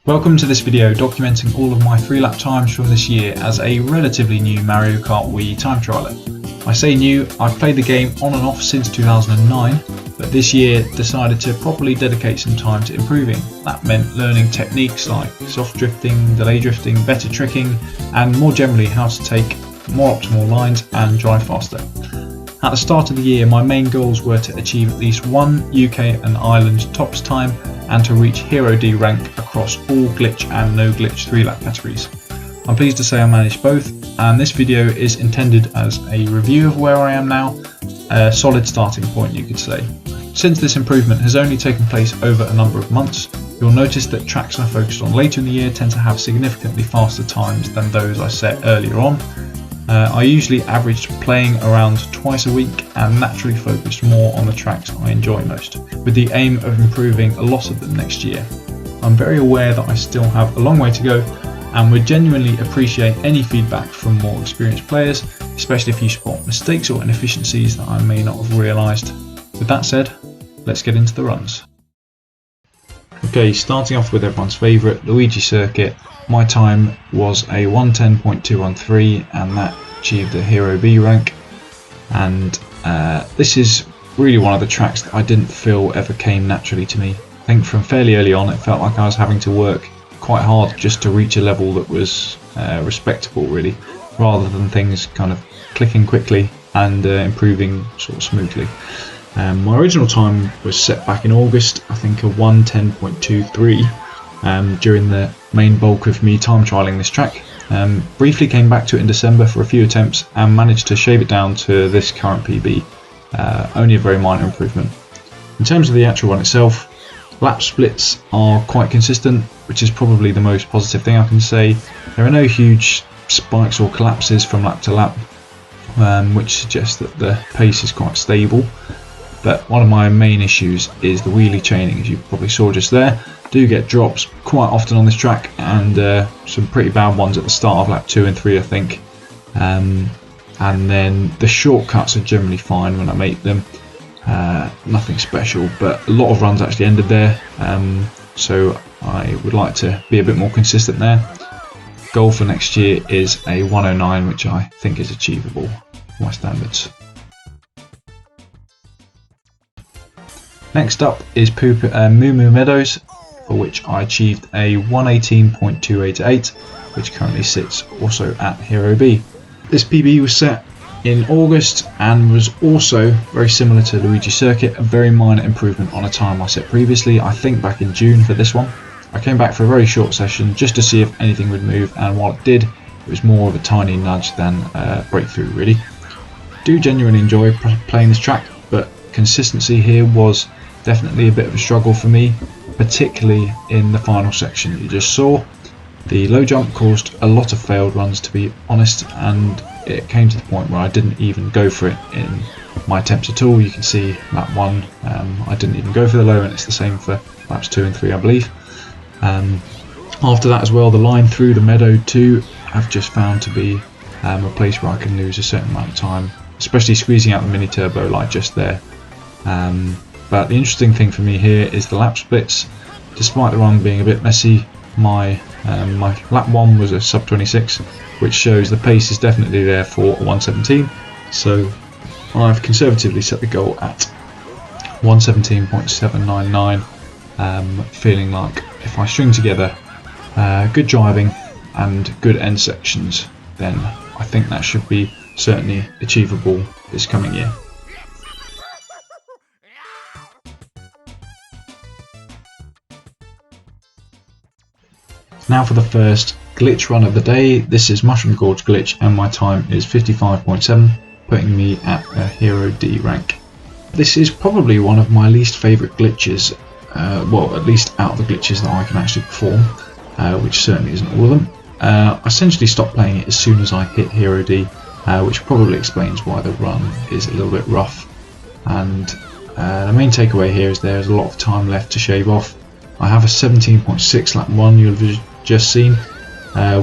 Welcome to this video documenting all of my 3-lap times from this year as a relatively new Mario Kart Wii time trialer. I say new, I've played the game on and off since 2009, but this year decided to properly dedicate some time to improving. That meant learning techniques like soft drifting, delay drifting, better tricking, and more generally how to take more optimal lines and drive faster. At the start of the year, my main goals were to achieve at least one UK and Ireland tops time and to reach Hero D rank across all glitch and no glitch 3-lap categories. I'm pleased to say I managed both, and this video is intended as a review of where I am now, a solid starting point you could say. Since this improvement has only taken place over a number of months, you'll notice that tracks I focused on later in the year tend to have significantly faster times than those I set earlier on. I usually averaged playing around twice a week and naturally focused more on the tracks I enjoy most, with the aim of improving a lot of them next year. I'm very aware that I still have a long way to go and would genuinely appreciate any feedback from more experienced players, especially if you spot mistakes or inefficiencies that I may not have realised. With that said, let's get into the runs. Okay, starting off with everyone's favourite, Luigi Circuit. My time was a 110.213 and that achieved a Hero B rank, and this is really one of the tracks that I didn't feel ever came naturally to me. I think from fairly early on it felt like I was having to work quite hard just to reach a level that was respectable really, rather than things kind of clicking quickly and improving sort of smoothly. My original time was set back in August, I think a 110.23 during the main bulk of me time trialing this track. Briefly came back to it in December for a few attempts and managed to shave it down to this current PB, only a very minor improvement. In terms of the actual run itself, lap splits are quite consistent, which is probably the most positive thing I can say. There are no huge spikes or collapses from lap to lap, which suggests that the pace is quite stable. But one of my main issues is the wheelie chaining, as you probably saw just there. Do get drops quite often on this track, and some pretty bad ones at the start of lap 2 and 3 I think. And then the shortcuts are generally fine when I make them, nothing special, but a lot of runs actually ended there, so I would like to be a bit more consistent there. Goal for next year is a 109, which I think is achievable for my standards. Next up is Moo Moo Meadows, for which I achieved a 118.288, which currently sits also at Hero B. This PB was set in August and was also very similar to Luigi Circuit, a very minor improvement on a time I set previously, I think back in June for this one. I came back for a very short session just to see if anything would move, and while it did, it was more of a tiny nudge than a breakthrough really. Do genuinely enjoy playing this track, but consistency here was definitely a bit of a struggle for me, particularly in the final section that you just saw. The low jump caused a lot of failed runs, to be honest, and it came to the point where I didn't even go for it in my attempts at all. You can see lap 1, I didn't even go for the low, and it's the same for laps 2 and 3 I believe. After that as well, the line through the meadow too I've just found to be a place where I can lose a certain amount of time, especially squeezing out the mini turbo like just there. But the interesting thing for me here is the lap splits. Despite the run being a bit messy, my lap 1 was a sub 26, which shows the pace is definitely there for 117. So I've conservatively set the goal at 117.799, feeling like if I string together good driving and good end sections, then I think that should be certainly achievable this coming year. Now for the first glitch run of the day. This is Mushroom Gorge glitch and my time is 55.7, putting me at a Hero D rank. This is probably one of my least favourite glitches, well at least out of the glitches that I can actually perform, which certainly isn't all of them. I essentially stopped playing it as soon as I hit Hero D, which probably explains why the run is a little bit rough. And the main takeaway here is there is a lot of time left to shave off. I have a 17.6 lap 1 you'll have just seen,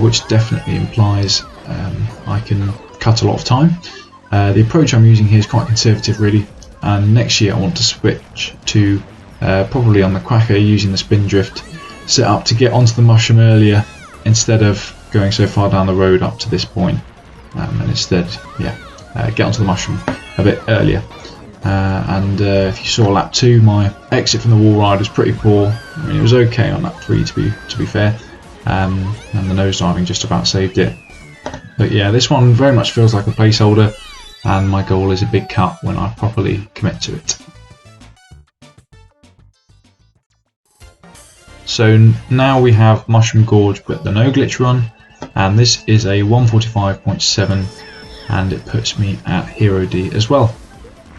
which definitely implies I can cut a lot of time. The approach I'm using here is quite conservative really, and next year I want to switch to probably on the Quacker using the spin drift set up to get onto the mushroom earlier instead of going so far down the road up to this point, and instead, get onto the mushroom a bit earlier. If you saw lap 2, my exit from the wall ride was pretty poor. I mean, it was okay on lap 3 to be fair, and the nosediving just about saved it. But yeah, this one very much feels like a placeholder, and my goal is a big cut when I properly commit to it. So now we have Mushroom Gorge but the no glitch run, and this is a 145.7, and it puts me at Hero D as well.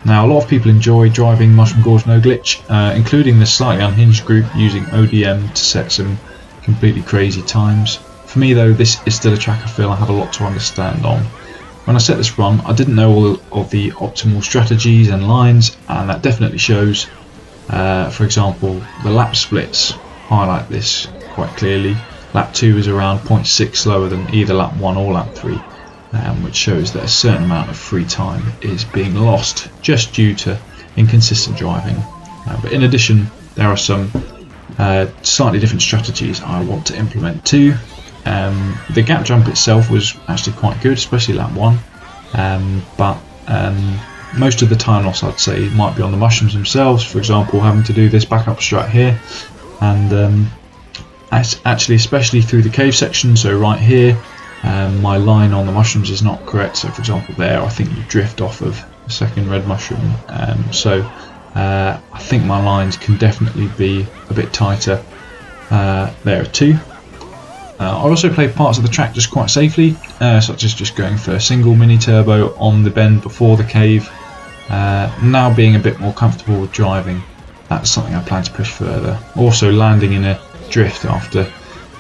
Now, a lot of people enjoy driving Mushroom Gorge no glitch, including the slightly unhinged group using ODM to set some completely crazy times. For me though, this is still a track I feel I have a lot to understand on. When I set this run, I didn't know all of the optimal strategies and lines, and that definitely shows. For example, the lap splits highlight this quite clearly. Lap 2 is around 0.6 slower than either lap 1 or lap 3, which shows that a certain amount of free time is being lost just due to inconsistent driving. But in addition, there are some slightly different strategies I want to implement too. The gap jump itself was actually quite good, especially lap 1, but most of the time loss I'd say might be on the mushrooms themselves. For example, having to do this backup strat here, and actually especially through the cave section. So right here, my line on the mushrooms is not correct. So for example there, I think you drift off of the second red mushroom, I think my lines can definitely be a bit tighter there too. I also played parts of the track just quite safely, such as just going for a single mini turbo on the bend before the cave. Now being a bit more comfortable with driving, that's something I plan to push further. Also landing in a drift after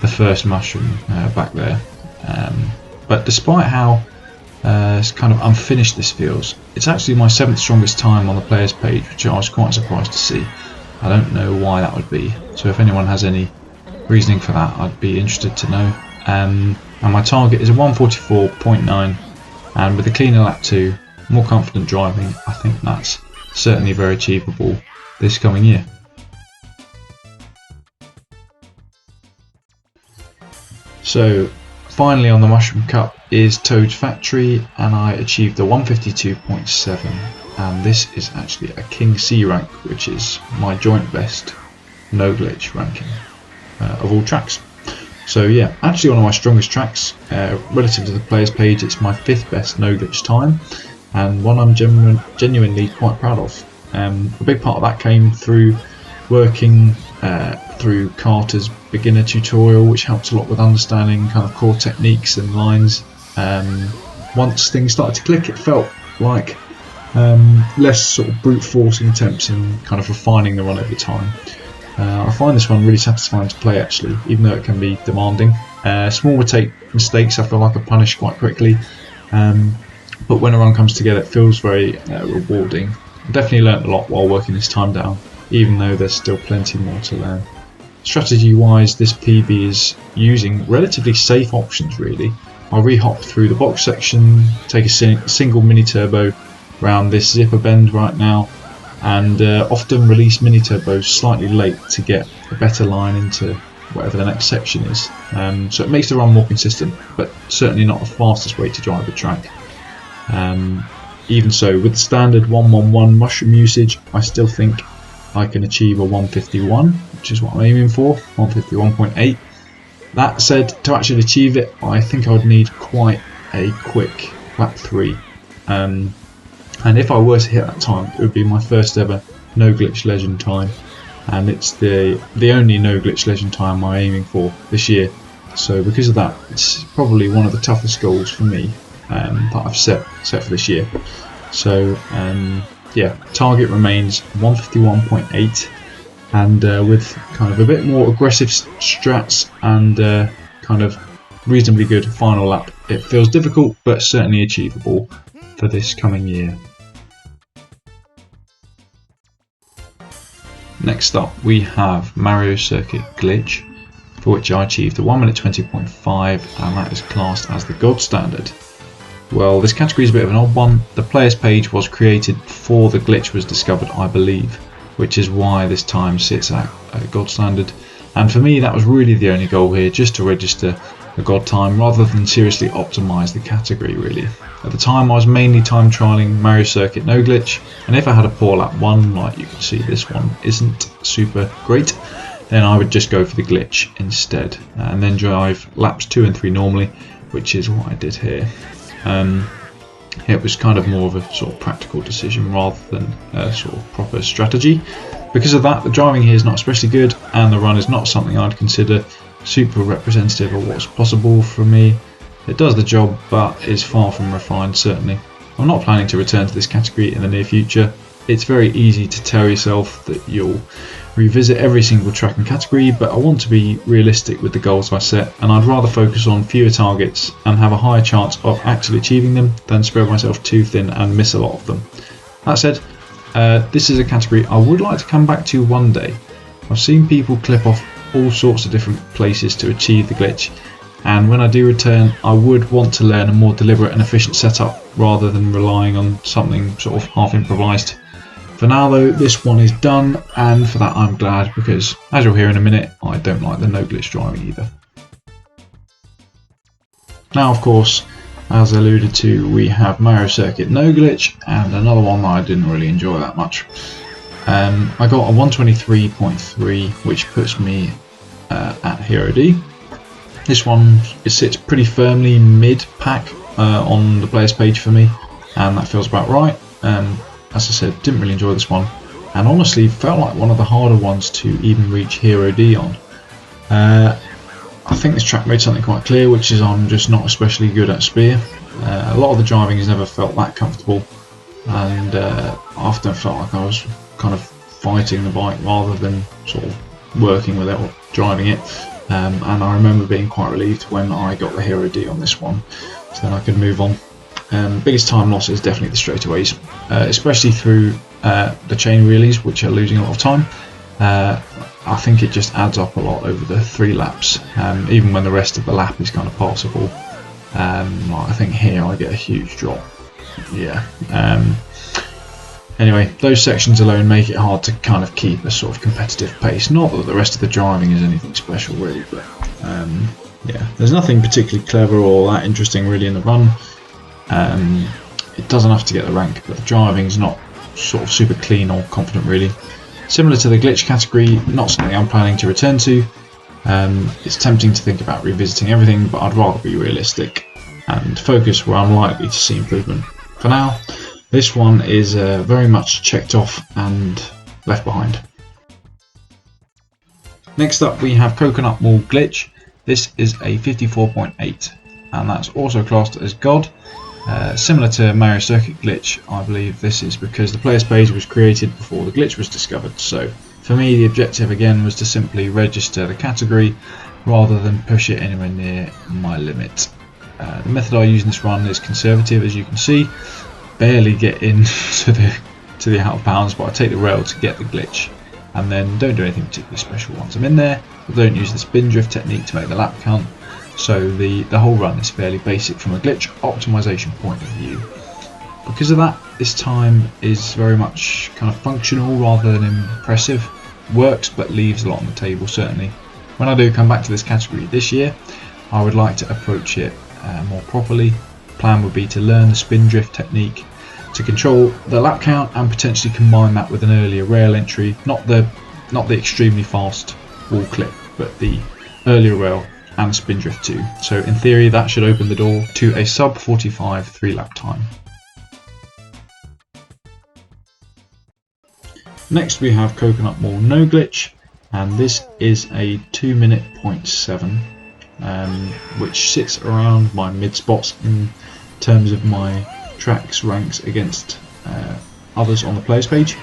the first mushroom back there. But despite how kind of unfinished this feels, it's actually my 7th strongest time on the players page, which I was quite surprised to see. I don't know why that would be, so if anyone has any reasoning for that, I'd be interested to know. And my target is a 144.9, and with a cleaner lap 2, more confident driving, I think that's certainly very achievable this coming year. So finally on the Mushroom Cup is Toad's Factory, and I achieved a 152.7, and this is actually a King C rank, which is my joint best no glitch ranking of all tracks. So yeah, actually one of my strongest tracks relative to the players page. It's my 5th best no glitch time, and one I'm genuinely quite proud of. A big part of that came through working through Carter's beginner tutorial, which helped a lot with understanding kind of core techniques and lines. Once things started to click, it felt like less sort of brute forcing attempts in kind of refining the run over time. I find this one really satisfying to play actually, even though it can be demanding. Small mistakes I feel like are punished quite quickly, but when a run comes together it feels very rewarding. I definitely learnt a lot while working this time down, even though there's still plenty more to learn. Strategy wise, this PB is using relatively safe options really. I'll re-hop through the box section, take a single mini turbo around this zipper bend right now, and often release mini turbos slightly late to get a better line into whatever the next section is. So it makes the run more consistent, but certainly not the fastest way to drive the track. Even so, with the standard 111 mushroom usage, I still think I can achieve a 151, which is what I'm aiming for, 151.8. That said, to actually achieve it, I think I would need quite a quick lap 3. And if I were to hit that time, it would be my first ever no glitch legend time, and it's the only no glitch legend time I'm aiming for this year. So because of that, it's probably one of the toughest goals for me that I've set for this year. So yeah, target remains 151.8, and with kind of a bit more aggressive strats and kind of reasonably good final lap, it feels difficult but certainly achievable for this coming year. Next up we have Mario Circuit Glitch, for which I achieved a 1 minute 20.5, and that is classed as the gold standard. Well, this category is a bit of an odd one. The players page was created before the glitch was discovered, I believe, which is why this time sits at gold standard. And for me that was really the only goal here, just to register a god time rather than seriously optimise the category really. At the time I was mainly time trialling Mario Circuit no glitch, and if I had a poor lap 1, like you can see this one isn't super great, then I would just go for the glitch instead, and then drive laps 2 and 3 normally, which is what I did here. It was kind of more of a sort of practical decision rather than a sort of proper strategy. Because of that, the driving here is not especially good, and the run is not something I'd consider super representative of what's possible for me. It does the job, but is far from refined certainly. I'm not planning to return to this category in the near future. It's very easy to tell yourself that you'll revisit every single track and category, but I want to be realistic with the goals I set, and I'd rather focus on fewer targets and have a higher chance of actually achieving them than spread myself too thin and miss a lot of them. That said, this is a category I would like to come back to one day. I've seen people clip off all sorts of different places to achieve the glitch, and when I do return I would want to learn a more deliberate and efficient setup rather than relying on something sort of half improvised. For now though, this one is done, and for that I'm glad, because as you'll hear in a minute, I don't like the no glitch driving either. Now of course, as alluded to, we have Mario Circuit no glitch, and another one that I didn't really enjoy that much. I got a 123.3, which puts me at Hero D. This one, it sits pretty firmly mid-pack on the player's page for me, and that feels about right. As I said, didn't really enjoy this one, and honestly felt like one of the harder ones to even reach Hero D on. I think this track made something quite clear, which is I'm just not especially good at spear. A lot of the driving has never felt that comfortable, and I often felt like I was kind of fighting the bike rather than sort of working with it or driving it. And I remember being quite relieved when I got the Hero D on this one, so then I could move on. Biggest time loss is definitely the straightaways, especially through the chain wheelies, which are losing a lot of time. I think it just adds up a lot over the 3 laps, even when the rest of the lap is kind of passable. I think here I get a huge drop. Yeah. Anyway, those sections alone make it hard to kind of keep a sort of competitive pace. Not that the rest of the driving is anything special really, but yeah, there's nothing particularly clever or that interesting really in the run. It does enough to get the rank, but the driving is not sort of super clean or confident really. Similar to the glitch category, not something I'm planning to return to. It's tempting to think about revisiting everything, but I'd rather be realistic and focus where I'm likely to see improvement. For now, this one is very much checked off and left behind. Next up we have Coconut Mall Glitch. This is a 54.8, and that's also classed as God. Similar to Mario Circuit glitch, I believe this is because the player's page was created before the glitch was discovered, so for me the objective again was to simply register the category rather than push it anywhere near my limit. The method I use in this run is conservative, as you can see. Barely get into to the out of bounds, but I take the rail to get the glitch, and then don't do anything particularly special once I'm in there. I don't use the spin drift technique to make the lap count. So the whole run is fairly basic from a glitch optimization point of view. Because of that, this time is very much kind of functional rather than impressive. Works but leaves a lot on the table certainly. When I do come back to this category this year, I would like to approach it more properly. The plan would be to learn the spin drift technique to control the lap count and potentially combine that with an earlier rail entry, not the extremely fast wall clip, but the earlier rail and spin drift too. So in theory that should open the door to a sub 45 3-lap time. Next we have Coconut Mall no glitch, and this is a 2-minute.7, which sits around my mid spots in terms of my tracks ranks against others on the players page.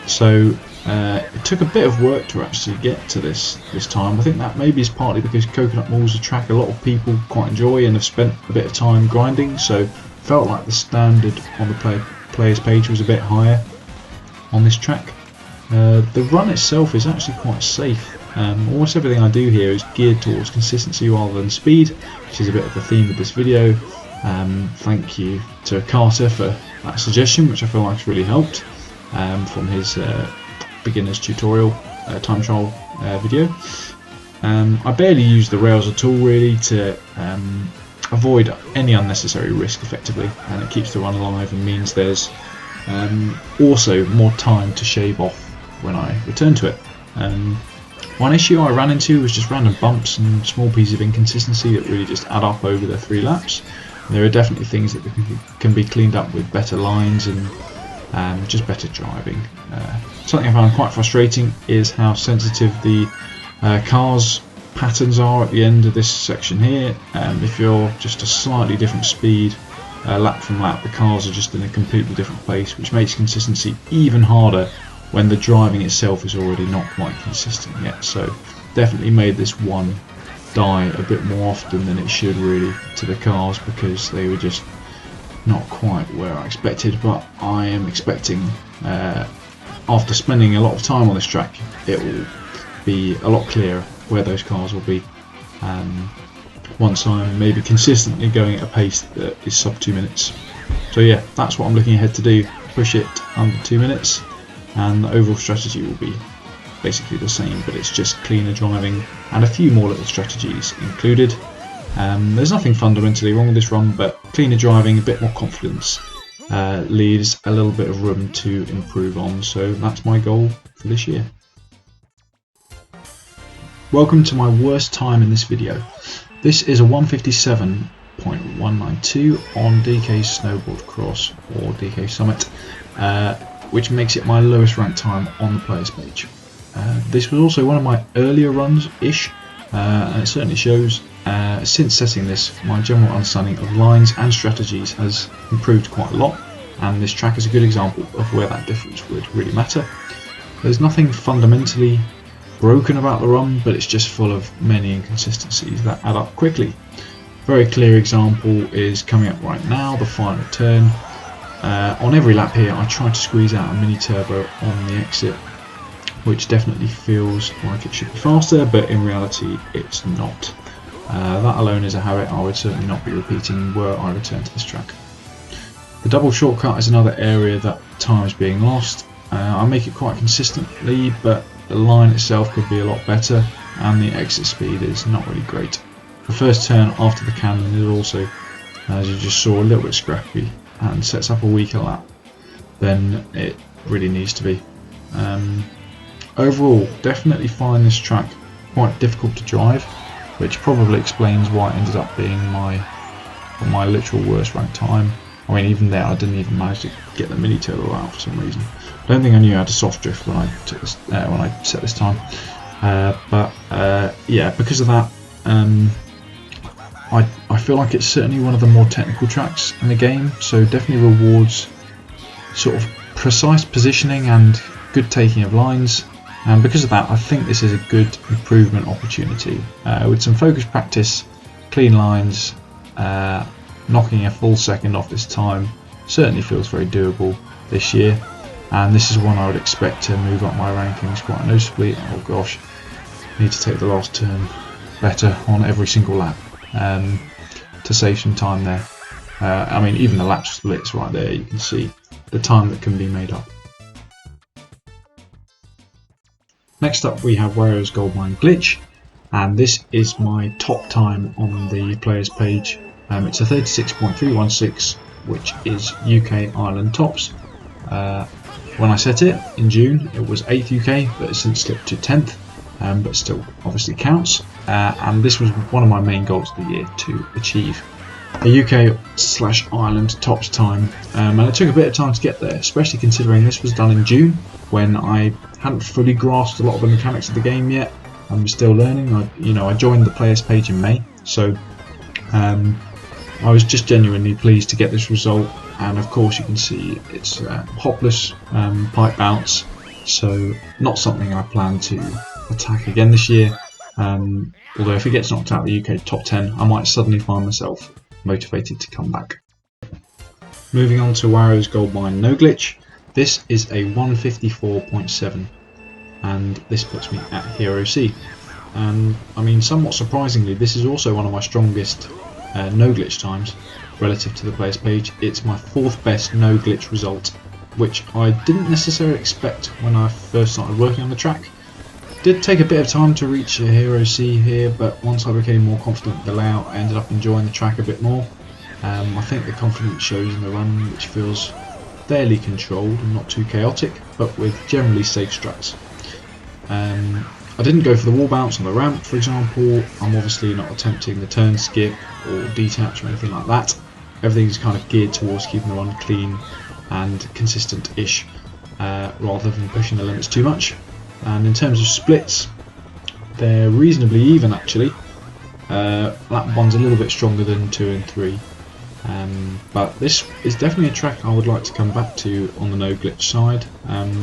So it took a bit of work to actually get to this time. I think that maybe is partly because Coconut Mall is a track a lot of people quite enjoy and have spent a bit of time grinding, so felt like the standard on the players page was a bit higher on this track. The run itself is actually quite safe. Almost everything I do here is geared towards consistency rather than speed, which is a bit of the theme of this video. Thank you to Carter for that suggestion, which I feel like has really helped from his beginner's tutorial time trial video. I barely use the rails at all really to avoid any unnecessary risk effectively, and it keeps the run alive and means there's also more time to shave off when I return to it. One issue I ran into was just random bumps and small pieces of inconsistency that really just add up over the 3 laps. There are definitely things that can be cleaned up with better lines and just better driving. Something I found quite frustrating is how sensitive the cars patterns are at the end of this section here. If you're just a slightly different speed lap from lap, the cars are just in a completely different place, which makes consistency even harder when the driving itself is already not quite consistent yet. So definitely made this one die a bit more often than it should really to the cars, because they were just not quite where I expected. But I am expecting, after spending a lot of time on this track, it will be a lot clearer where those cars will be once I'm maybe consistently going at a pace that is sub 2 minutes. So yeah, that's what I'm looking ahead to do, push it under 2 minutes, and the overall strategy will be basically the same, but it's just cleaner driving and a few more little strategies included. There's nothing fundamentally wrong with this run, but cleaner driving, a bit more confidence, leaves a little bit of room to improve on, so that's my goal for this year. Welcome to my worst time in this video. This is a 157.192 on DK Snowboard Cross or DK Summit, which makes it my lowest ranked time on the players page. This was also one of my earlier runs-ish, and it certainly shows. Since setting this, my general understanding of lines and strategies has improved quite a lot, and this track is a good example of where that difference would really matter. There's nothing fundamentally broken about the run, but it's just full of many inconsistencies that add up quickly. Very clear example is coming up right now, the final turn. On every lap here I try to squeeze out a mini turbo on the exit, which definitely feels like it should be faster, but in reality it's not. That alone is a habit I would certainly not be repeating were I return to this track. The double shortcut is another area that time is being lost. I make it quite consistently, but the line itself could be a lot better, and the exit speed is not really great. The first turn after the canyon is also, as you just saw, a little bit scrappy and sets up a weaker lap than it really needs to be. Overall, definitely find this track quite difficult to drive, which probably explains why it ended up being my literal worst ranked time. I mean, even there I didn't even manage to get the mini turbo out for some reason. I don't think I knew how to soft drift when I took this, when I set this time. Yeah, because of that, I feel like it's certainly one of the more technical tracks in the game, so definitely rewards sort of precise positioning and good taking of lines. And because of that, I think this is a good improvement opportunity. With some focused practice, clean lines, knocking a full second off this time certainly feels very doable this year. And this is one I would expect to move up my rankings quite noticeably. Oh gosh, I need to take the last turn better on every single lap to save some time there. I mean, even the lap splits right there, you can see the time that can be made up. Next up we have Wario's Goldmine Glitch, and this is my top time on the players page. It's a 36.316, which is UK Ireland tops. When I set it in June, it was 8th UK, but it's since slipped to 10th, but still obviously counts. And this was one of my main goals of the year, to achieve a UK/Ireland tops time, and it took a bit of time to get there, especially considering this was done in June, when I hadn't fully grasped a lot of the mechanics of the game yet. I'm still learning. I joined the players page in May, so I was just genuinely pleased to get this result. And of course you can see it's hopless pipe bounce, so not something I plan to attack again this year. Although if it gets knocked out of the UK top 10, I might suddenly find myself motivated to come back. Moving on to Wario's Goldmine No Glitch. This is a 154.7, and this puts me at Hero C. And I mean, somewhat surprisingly, this is also one of my strongest no glitch times relative to the players page. It's my 4th best no glitch result, which I didn't necessarily expect when I first started working on the track. Did take a bit of time to reach a Hero C here, but once I became more confident with the layout, I ended up enjoying the track a bit more. I think the confidence shows in the run, which feels fairly controlled and not too chaotic, but with generally safe strats. I didn't go for the wall bounce on the ramp, for example. I'm obviously not attempting the turn skip or detach or anything like that. Everything's kind of geared towards keeping the run clean and consistent-ish, rather than pushing the limits too much. And in terms of splits, they're reasonably even actually. Lap 1's a little bit stronger than 2 and 3. But this is definitely a track I would like to come back to on the no glitch side,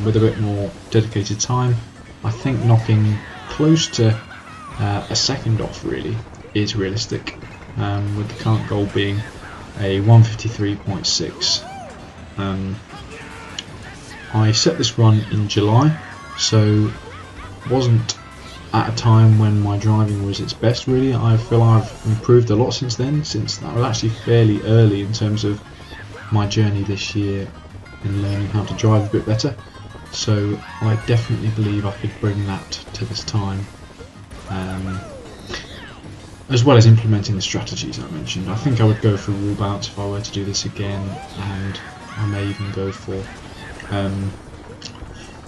with a bit more dedicated time. I think knocking close to a second off really is realistic, with the current goal being a 153.6. I set this run in July, so wasn't at a time when my driving was its best really. I feel I've improved a lot since then, since that was actually fairly early in terms of my journey this year in learning how to drive a bit better. So I definitely believe I could bring that to this time, as well as implementing the strategies I mentioned. I think I would go for wall bounce if I were to do this again, and I may even go for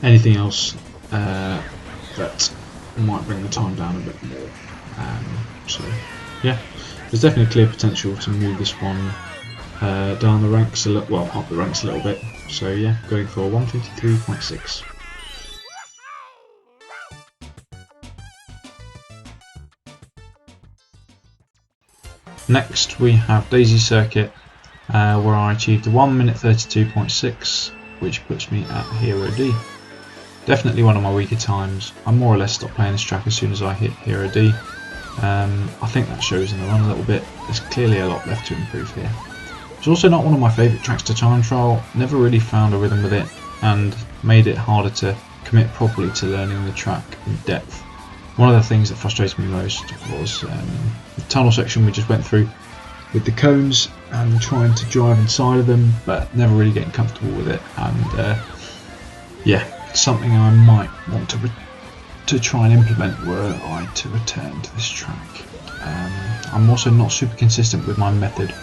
anything else that might bring the time down a bit more. So yeah, there's definitely clear potential to move this one down the ranks a little, well, up the ranks a little bit. So yeah, going for 153.6. Next we have Daisy Circuit, where I achieved a 1 minute 32.6, which puts me at Hero D. Definitely one of my weaker times. I more or less stopped playing this track as soon as I hit Hero D. I think that shows in the run a little bit. There's clearly a lot left to improve here. It's also not one of my favourite tracks to time trial. Never really found a rhythm with it, and made it harder to commit properly to learning the track in depth. One of the things that frustrated me most was the tunnel section we just went through with the cones and trying to drive inside of them, but never really getting comfortable with it. And yeah, something I might want to try and implement were I to return to this track. I'm also not super consistent with my method,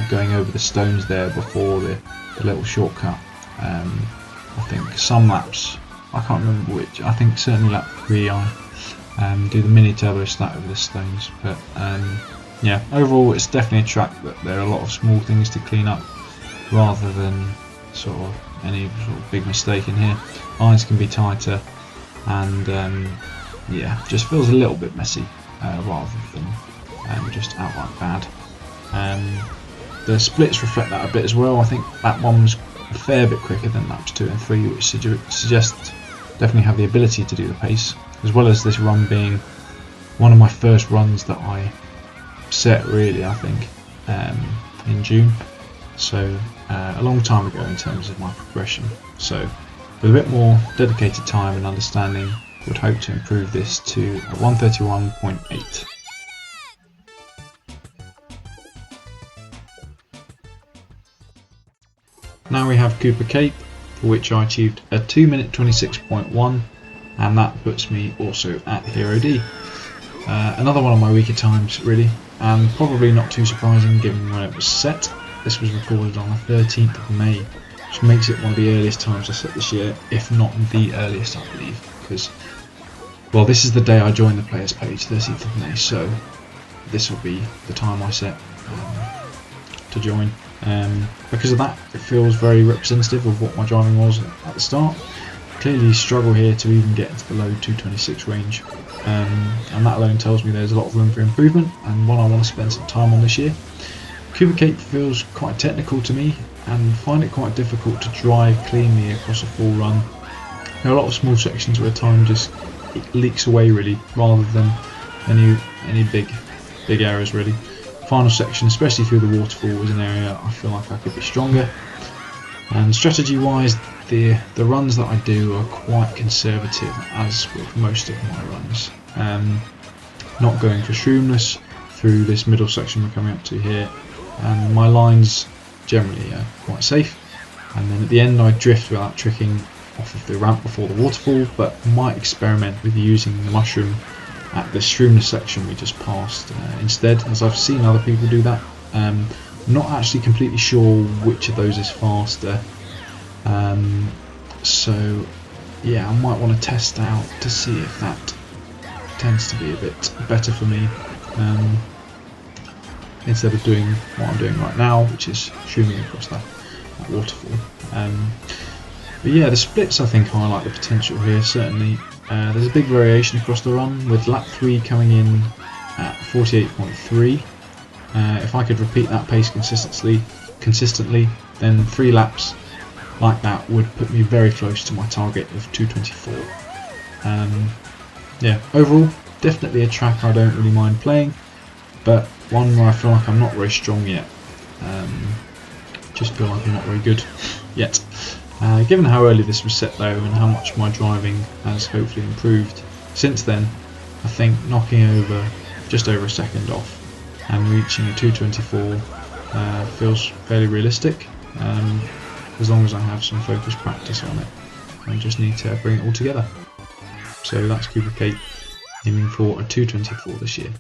going over the stones there before the little shortcut. I think some laps, I can't remember which, I think certainly lap 3 I do the mini turbo slat over the stones, but yeah, overall it's definitely a track that there are a lot of small things to clean up rather than sort of any sort of big mistake in here. Lines can be tighter, and yeah, just feels a little bit messy rather than just outright bad. The splits reflect that a bit as well. I think lap 1 was a fair bit quicker than laps 2 and 3, which suggests definitely have the ability to do the pace, as well as this run being one of my first runs that I set really, I think, in June, so a long time ago in terms of my progression. So with a bit more dedicated time and understanding, would hope to improve this to a 131.8. Now we have Koopa Cape, for which I achieved a 2 minute 26.1, and that puts me also at Hero D. Another one of my weaker times really, and probably not too surprising given when it was set. This was recorded on the 13th of May, which makes it one of the earliest times I set this year, if not the earliest I believe, because, well, this is the day I joined the players page, 13th of May, so this will be the time I set to join. Because of that, it feels very representative of what my driving was at the start. Clearly struggle here to even get into the low 226 range, and that alone tells me there's a lot of room for improvement, and one I want to spend some time on this year. Koopa Cape feels quite technical to me, and find it quite difficult to drive cleanly across a full run. There are a lot of small sections where time just leaks away really, rather than any big errors really. Final section, especially through the waterfall, is an area I feel like I could be stronger. And strategy wise, the runs that I do are quite conservative, as with most of my runs. Not going for shroominess through this middle section we're coming up to here, and my lines generally are quite safe, and then at the end I drift without tricking off of the ramp before the waterfall, but might experiment with using the mushroom at the streamless section we just passed instead, as I've seen other people do that. Not actually completely sure which of those is faster, so yeah, I might want to test out to see if that tends to be a bit better for me, instead of doing what I'm doing right now, which is shooting across that waterfall. But yeah, the splits I think highlight the potential here, certainly. There's a big variation across the run, with lap 3 coming in at 48.3. If I could repeat that pace consistently, then 3 laps like that would put me very close to my target of 224. Yeah, overall, definitely a track I don't really mind playing, but one where I feel like I'm not very strong yet. Just feel like I'm not very good yet. Given how early this was set though, and how much my driving has hopefully improved since then, I think knocking over just over a second off and reaching a 224 feels fairly realistic, as long as I have some focused practice on it and just need to bring it all together. So that's Koopa Cape, aiming for a 224 this year.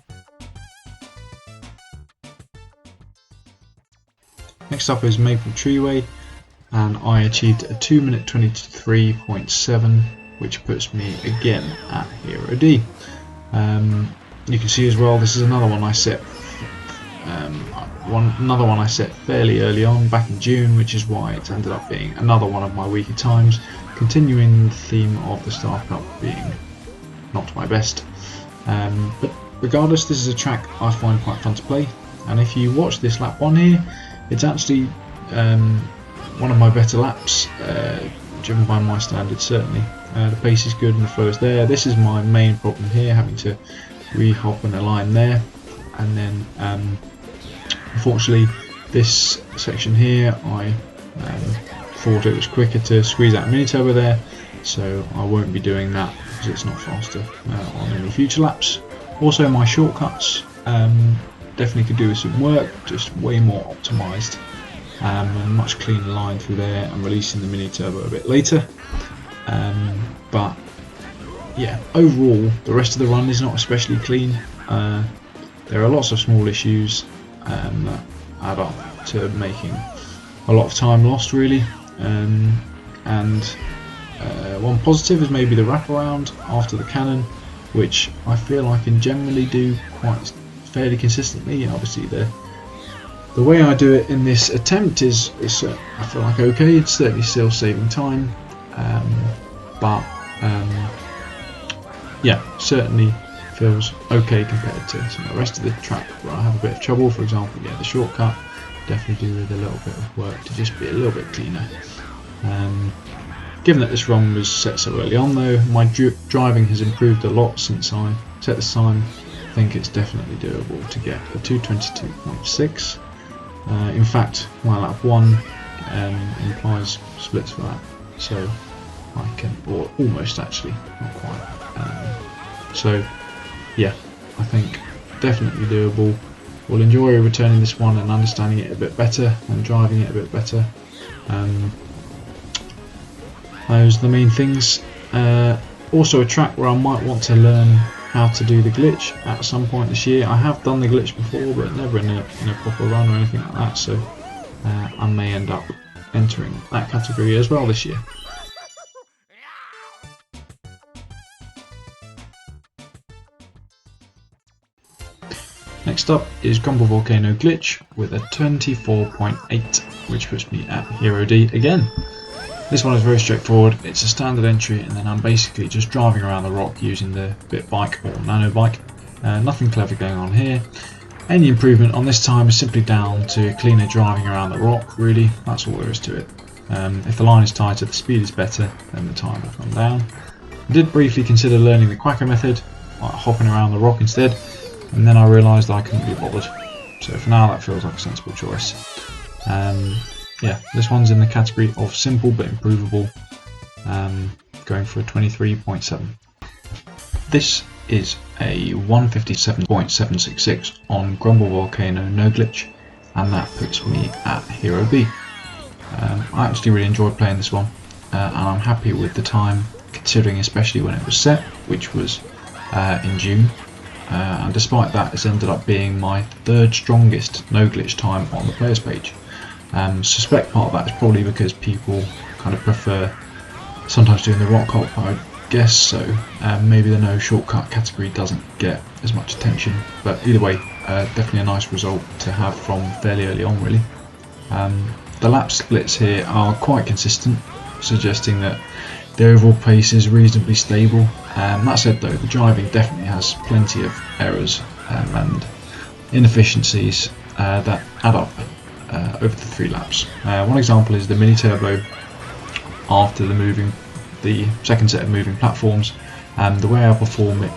Next up is Maple Treeway, and I achieved a 2 minute 23.7, which puts me again at Hero D. You can see as well, this is another one I set fairly early on, back in June, which is why it's ended up being another one of my weaker times, continuing the theme of the Star Cup being not my best. But regardless, this is a track I find quite fun to play, and if you watch this lap 1 here, it's actually one of my better laps, driven by my standards certainly. The pace is good and the flow is there. This is my main problem here, having to re-hop and align there, and then unfortunately this section here I thought it was quicker to squeeze out mini turbo there, so I won't be doing that because it's not faster on any future laps. Also, my shortcuts definitely could do with some work, just way more optimised, and much cleaner line through there, and releasing the mini turbo a bit later. But yeah, overall the rest of the run is not especially clean. There are lots of small issues that add up to making a lot of time lost really, and one positive is maybe the wraparound after the cannon, which I feel I can generally do quite fairly consistently. And obviously the way I do it in this attempt is I feel like okay, it's certainly still saving time, but yeah, certainly feels okay compared to some of the rest of the track where I have a bit of trouble. For example, yeah, the shortcut definitely do with a little bit of work to just be a little bit cleaner. Given that this run was set so early on though, my driving has improved a lot since I set this time. I think it's definitely doable to get a 222.6. In fact, my lap 1 implies splits for that, so I can, or almost actually, not quite. So yeah, I think definitely doable. We'll enjoy returning this one and understanding it a bit better and driving it a bit better. Those are the main things. Also a track where I might want to learn how to do the glitch at some point this year. I have done the glitch before, but never in a proper run or anything like that, so I may end up entering that category as well this year. Next up is Grumble Volcano Glitch with a 24.8, which puts me at Hero D again. This one is very straightforward. It's a standard entry, and then I'm basically just driving around the rock using the bit bike or nano bike. Nothing clever going on here. Any improvement on this time is simply down to cleaner driving around the rock, really. That's all there is to it. If the line is tighter, the speed is better, then the time will come down. I did briefly consider learning the Quacker method, like hopping around the rock instead, and then I realised I couldn't be bothered. So for now that feels like a sensible choice. Yeah, this one's in the category of simple but improvable, going for a 23.7. This is a 157.766 on Grumble Volcano no glitch, and that puts me at Hero B. I actually really enjoyed playing this one. and I'm happy with the time, considering especially when it was set, which was in June. And despite that, it's ended up being my third strongest no glitch time on the players page. Suspect part of that is probably because people kind of prefer sometimes doing the rock hop, I guess, so maybe the no shortcut category doesn't get as much attention, but either way, definitely a nice result to have from fairly early on, really. The lap splits here are quite consistent, suggesting that the overall pace is reasonably stable. That said though, the driving definitely has plenty of errors and inefficiencies that add up over the 3 laps. One example is the mini turbo after the second set of moving platforms. The way I perform it,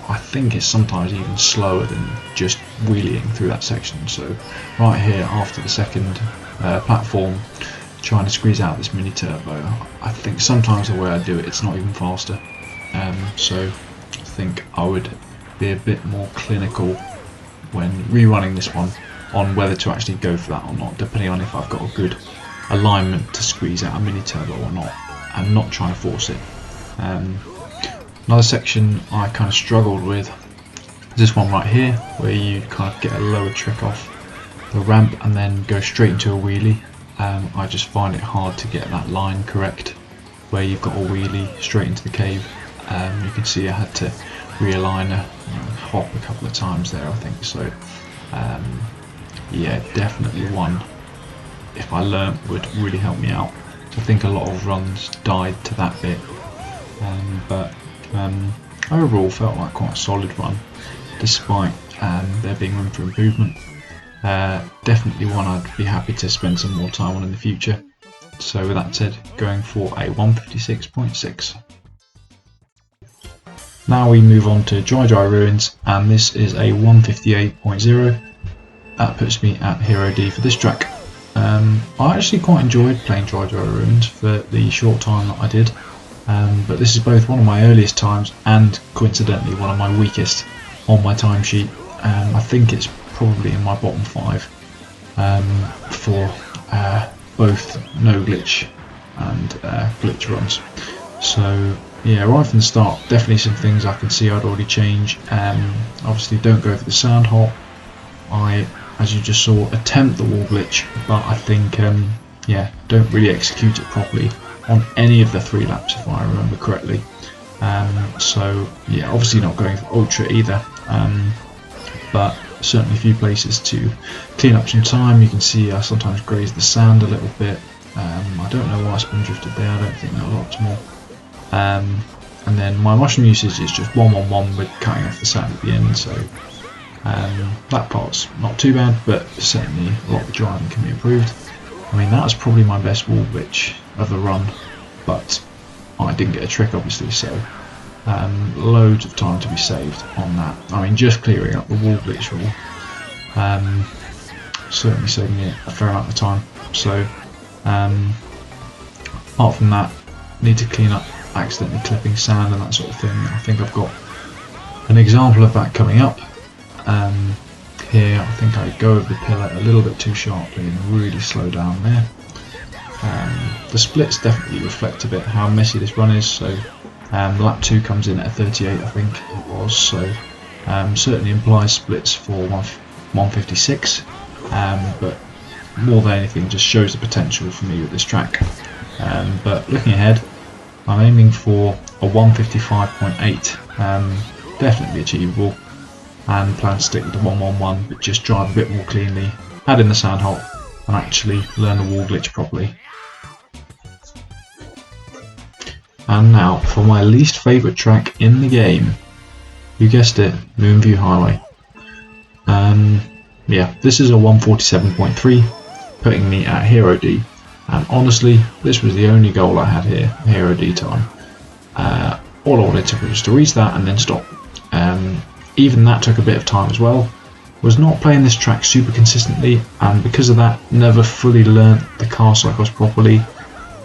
I think, is sometimes even slower than just wheeling through that section. So right here after the second platform, trying to squeeze out this mini turbo, I think sometimes the way I do it, it's not even faster. So I think I would be a bit more clinical when rerunning this one on whether to actually go for that or not, depending on if I've got a good alignment to squeeze out a mini turbo or not, and not trying to force it. Another section I kind of struggled with is this one right here, where you kind of get a lower trick off the ramp and then go straight into a wheelie. I just find it hard to get that line correct where you've got a wheelie straight into the cave. You can see I had to realign a hop a couple of times there, I think. So yeah, definitely one, if I learnt, would really help me out. I think a lot of runs died to that bit, but overall felt like quite a solid run, despite there being room for improvement. Definitely one I'd be happy to spend some more time on in the future. So with that said, going for a 156.6. Now we move on to Dry Ruins, and this is a 158.0. That puts me at Hero D for this track. I actually quite enjoyed playing Dry Ruins for the short time that I did, but this is both one of my earliest times and coincidentally one of my weakest on my timesheet. I think it's probably in my bottom 5 for both no glitch and glitch runs. So yeah, right from the start, definitely some things I can see I'd already change. Obviously don't go for the sand hop. I, as you just saw, attempt the wall glitch, but I think yeah, don't really execute it properly on any of the 3 laps if I remember correctly. So yeah, obviously not going for ultra either, but certainly a few places to clean up some time. You can see I sometimes graze the sand a little bit. I don't know why I spin drifted there, I don't think that was optimal. And then my mushroom usage is just 1-1-1 with cutting off the sand at the end, so that part's not too bad, but certainly a lot of the driving can be improved. I mean, that was probably my best wall glitch of the run, but I didn't get a trick obviously, so loads of time to be saved on that. I mean, just clearing up the wall glitch rule certainly saved me a fair amount of time. So apart from that, need to clean up accidentally clipping sand and that sort of thing. I think I've got an example of that coming up. Here I think I go over the pillar a little bit too sharply and really slow down there. The splits definitely reflect a bit how messy this run is, so lap 2 comes in at a 38 I think it was, so certainly implies splits for 156, but more than anything just shows the potential for me with this track. But looking ahead, I'm aiming for a 155.8, definitely achievable, and plan to stick with the 1-1-1, but just drive a bit more cleanly, add in the sand hop, and actually learn the wall glitch properly. And now for my least favourite track in the game, you guessed it, Moonview Highway. Yeah, this is a 147.3, putting me at Hero D, and honestly this was the only goal I had here, Hero D time. All I wanted to do was to reach that and then stop. Even that took a bit of time as well. Was not playing this track super consistently, and because of that never fully learnt the car cycles properly,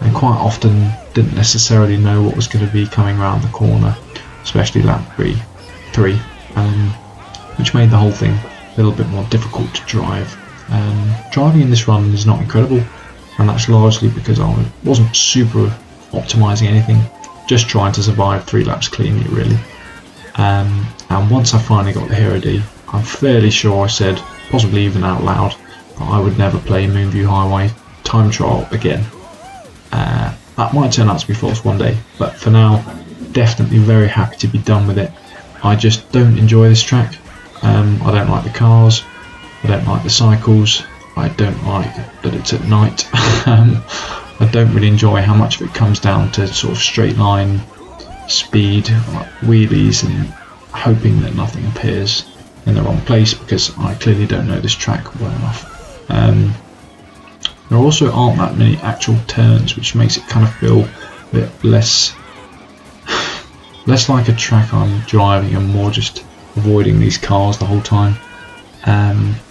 and quite often didn't necessarily know what was going to be coming around the corner, especially lap 3, which made the whole thing a little bit more difficult to drive. Driving in this run is not incredible, and that's largely because I wasn't super optimising anything, just trying to survive 3 laps cleanly really. And once I finally got the Hero D, I'm fairly sure I said, possibly even out loud, that I would never play Moonview Highway time trial again. That might turn out to be false one day, but for now, definitely very happy to be done with it. I just don't enjoy this track. I don't like the cars, I don't like the cycles, I don't like that it's at night. I don't really enjoy how much of it comes down to sort of straight line speed, like wheelies, and hoping that nothing appears in the wrong place, because I clearly don't know this track well enough. There also aren't that many actual turns, which makes it kind of feel a bit less like a track I'm driving and more just avoiding these cars the whole time.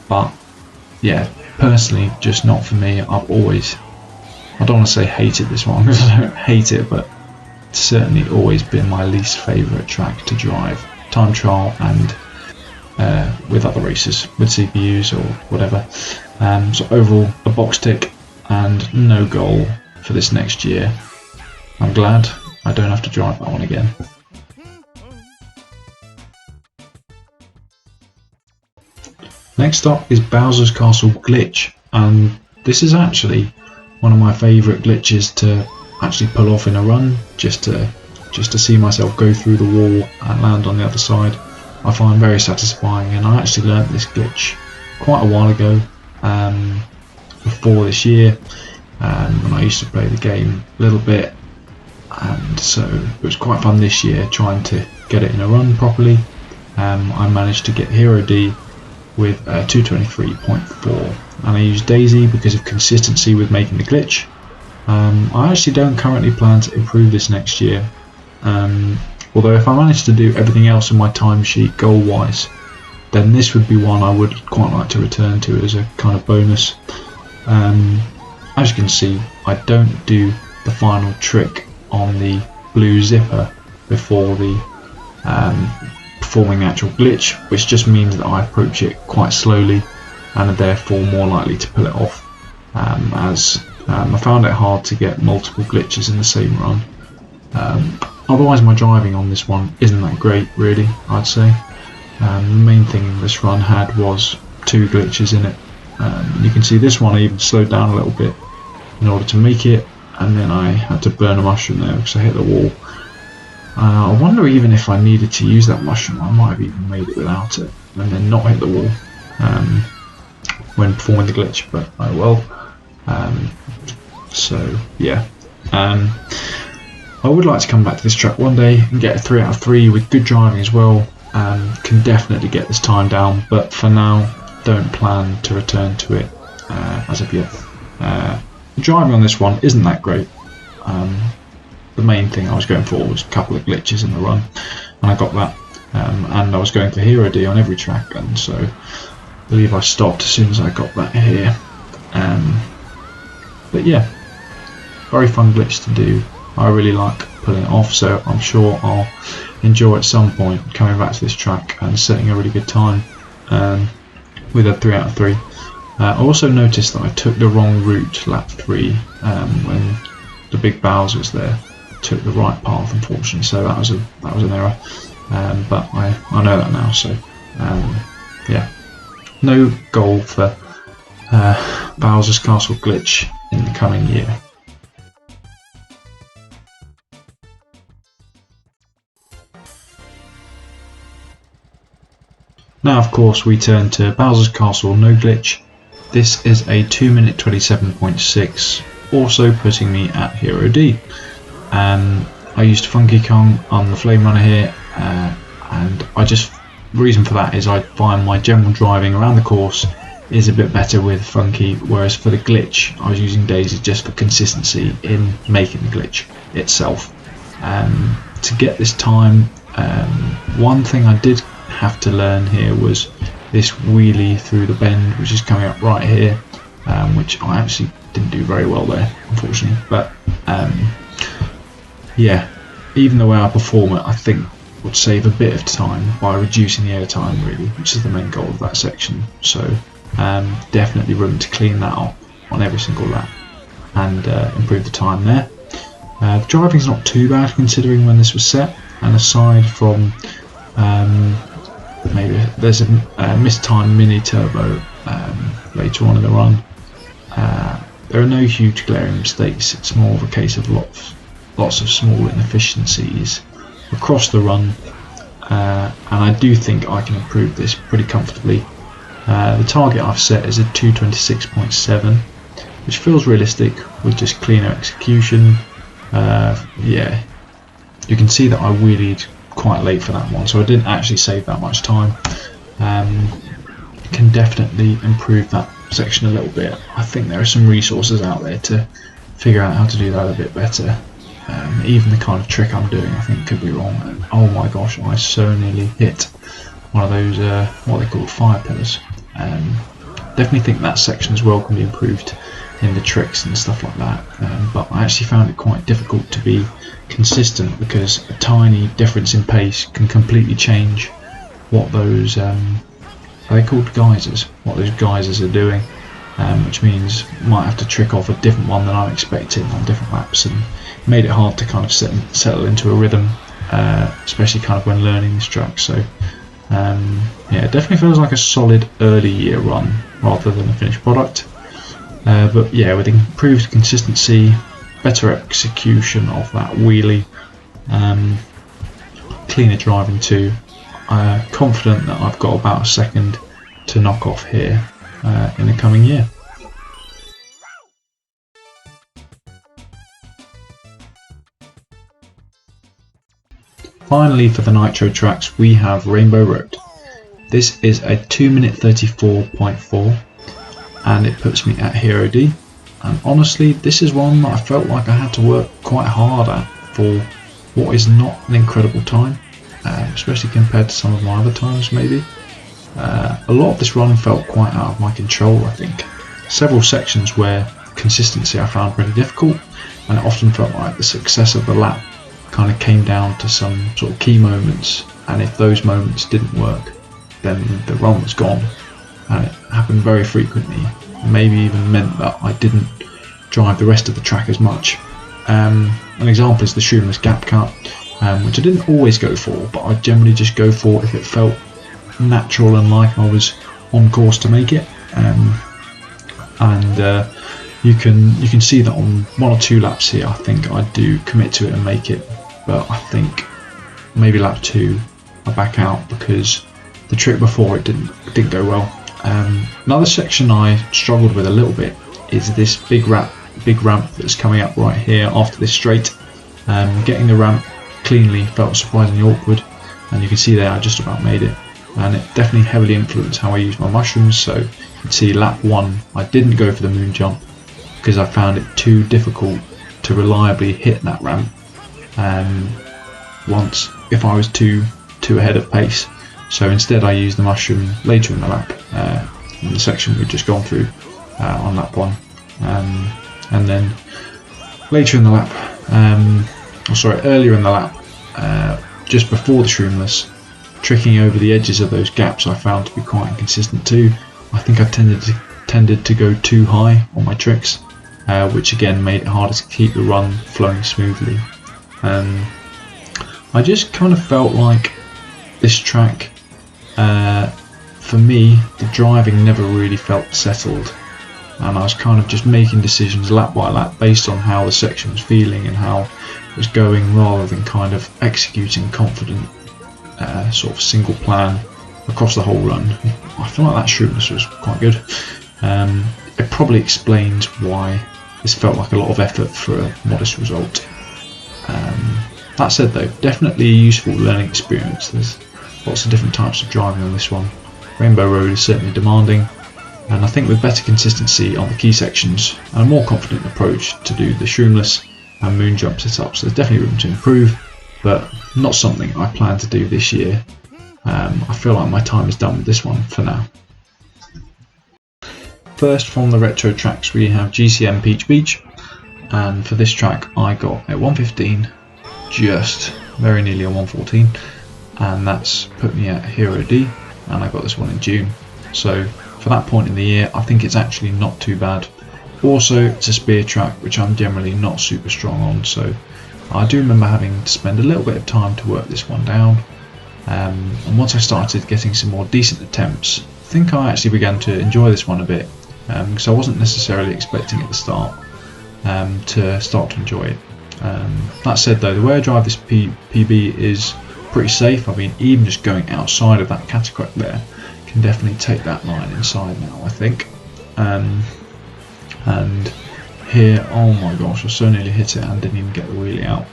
But yeah, personally, just not for me. I've always, I don't want to say hated this one because I don't hate it, but it's certainly always been my least favourite track to drive, time trial and with other races, with CPUs or whatever. So overall, a box tick and no goal for this next year. I'm glad I don't have to drive that one again. Next up is Bowser's Castle Glitch, and this is actually one of my favourite glitches to actually pull off in a run, just to see myself go through the wall and land on the other side. I find very satisfying, and I actually learnt this glitch quite a while ago, before this year, when I used to play the game a little bit, and so it was quite fun this year trying to get it in a run properly. I managed to get Hero D with 223.4, and I used Daisy because of consistency with making the glitch. I actually don't currently plan to improve this next year, although if I manage to do everything else in my timesheet goal wise, then this would be one I would quite like to return to as a kind of bonus. As you can see, I don't do the final trick on the blue zipper before the performing the actual glitch, which just means that I approach it quite slowly and are therefore more likely to pull it off, as I found it hard to get multiple glitches in the same run. Otherwise my driving on this one isn't that great really, I'd say. The main thing this run had was 2 glitches in it. You can see this one I even slowed down a little bit in order to make it, and then I had to burn a mushroom there because I hit the wall. I wonder even if I needed to use that mushroom, I might have even made it without it and then not hit the wall when performing the glitch, but oh well. So yeah, I would like to come back to this track one day and get a 3 out of 3 with good driving as well. Can definitely get this time down, but for now don't plan to return to it as of yet. Driving on this one isn't that great. The main thing I was going for was a couple of glitches in the run, and I got that, and I was going for Hero D on every track, and so I believe I stopped as soon as I got that here. But yeah, very fun glitch to do. I really like pulling it off, so I'm sure I'll enjoy at some point coming back to this track and setting a really good time with a 3 out of 3. I also noticed that I took the wrong route lap 3 when the big Bowser was there. Took the right path unfortunately, so that was an error, but I know that now, so yeah, no goal for Bowser's Castle Glitch in the coming year. Now of course we turn to Bowser's Castle No Glitch. This is a 2 minute 27.6, also putting me at Hero D. I used Funky Kong on the Flame Runner here, and the reason for that is I find my general driving around the course is a bit better with Funky, whereas for the glitch I was using Daisy just for consistency in making the glitch itself. To get this time, one thing I did have to learn here was this wheelie through the bend, which is coming up right here, which I actually didn't do very well there unfortunately, but yeah, even the way I perform it I think would save a bit of time by reducing the air time really, which is the main goal of that section. So definitely room to clean that up on every single lap and improve the time there. The driving's not too bad considering when this was set, and aside from maybe there's a mistimed mini turbo later on in the run, there are no huge glaring mistakes. It's more of a case of lots of small inefficiencies across the run, and I do think I can improve this pretty comfortably. The target I've set is a 226.7, which feels realistic with just cleaner execution. Yeah, you can see that I wheelied quite late for that one, so I didn't actually save that much time. Can definitely improve that section a little bit. I think there are some resources out there to figure out how to do that a bit better. Even the kind of trick I'm doing I think could be wrong, and oh my gosh, I so nearly hit one of those what they call fire pillars. Definitely think that section as well can be improved in the tricks and stuff like that, but I actually found it quite difficult to be consistent because a tiny difference in pace can completely change what those are they called geysers, what those geysers are doing, which means you might have to trick off a different one than I'm expecting on different laps, and it made it hard to kind of settle into a rhythm, especially kind of when learning this track. So yeah, it definitely feels like a solid early year run rather than a finished product. But yeah, with improved consistency, better execution of that wheelie, cleaner driving too, confident that I've got about a second to knock off here in the coming year. Finally, for the Nitro tracks, we have Rainbow Road. This is a 2-minute 34.4, and it puts me at Hero D. And honestly, this is one that I felt like I had to work quite hard at for what is not an incredible time, especially compared to some of my other times maybe. A lot of this run felt quite out of my control, I think. Several sections where consistency I found pretty difficult, and it often felt like the success of the lap kind of came down to some sort of key moments, and if those moments didn't work, then the run was gone. And it happened very frequently, maybe even meant that I didn't drive the rest of the track as much. An example is the Shroomless Gap Cut, which I didn't always go for, but I generally just go for if it felt natural and like I was on course to make it. You can see that on 1 or 2 laps here I think I do commit to it and make it, but I think maybe lap 2 I back out because the trick before it didn't go well. Another section I struggled with a little bit is this big ramp that's coming up right here after this straight. Getting the ramp cleanly felt surprisingly awkward, and you can see there I just about made it, and it definitely heavily influenced how I used my mushrooms. So you can see lap 1 I didn't go for the moon jump because I found it too difficult to reliably hit that ramp once if I was too ahead of pace. So instead I used the mushroom later in the lap, in the section we've just gone through on lap 1, and then later in the lap, earlier in the lap, just before the Shroomless, tricking over the edges of those gaps I found to be quite inconsistent too. I think I tended to go too high on my tricks, which again made it harder to keep the run flowing smoothly. I just kind of felt like this track, for me, the driving never really felt settled, and I was kind of just making decisions lap by lap based on how the section was feeling and how it was going, rather than kind of executing confident sort of single plan across the whole run. I feel like that Shroomless was quite good. It probably explains why this felt like a lot of effort for a modest result. That said though, definitely a useful learning experience. There's lots of different types of driving on this one. Rainbow Road is certainly demanding, and I think with better consistency on the key sections and a more confident approach to do the Shroomless and moon jump setups, there's definitely room to improve, but not something I plan to do this year. I feel like my time is done with this one for now. First, from the retro tracks, we have GCN Peach Beach, and for this track I got a 115, just very nearly a 114, and that's put me at Hero D, and I got this one in June. So for that point in the year I think it's actually not too bad. Also, it's a spear track, which I'm generally not super strong on, so I do remember having to spend a little bit of time to work this one down. And once I started getting some more decent attempts, I think I actually began to enjoy this one a bit, because I wasn't necessarily expecting at the start to start to enjoy it. That said though, the way I drive this PB is pretty safe. I mean, even just going outside of that cataract there can definitely take that line inside now, I think. And here, oh my gosh, I so nearly hit it and didn't even get the wheelie out.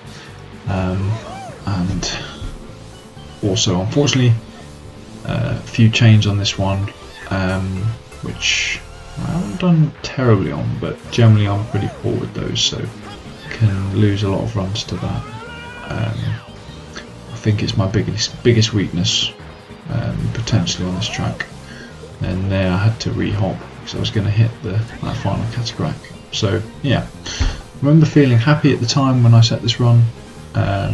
And also, unfortunately, a few chains on this one, which I haven't done terribly on, but generally I'm pretty poor with those, so can lose a lot of runs to that. I think it's my biggest weakness, potentially on this track. And there I had to re-hop because I was going to hit that final cataract. So yeah, I remember feeling happy at the time when I set this run.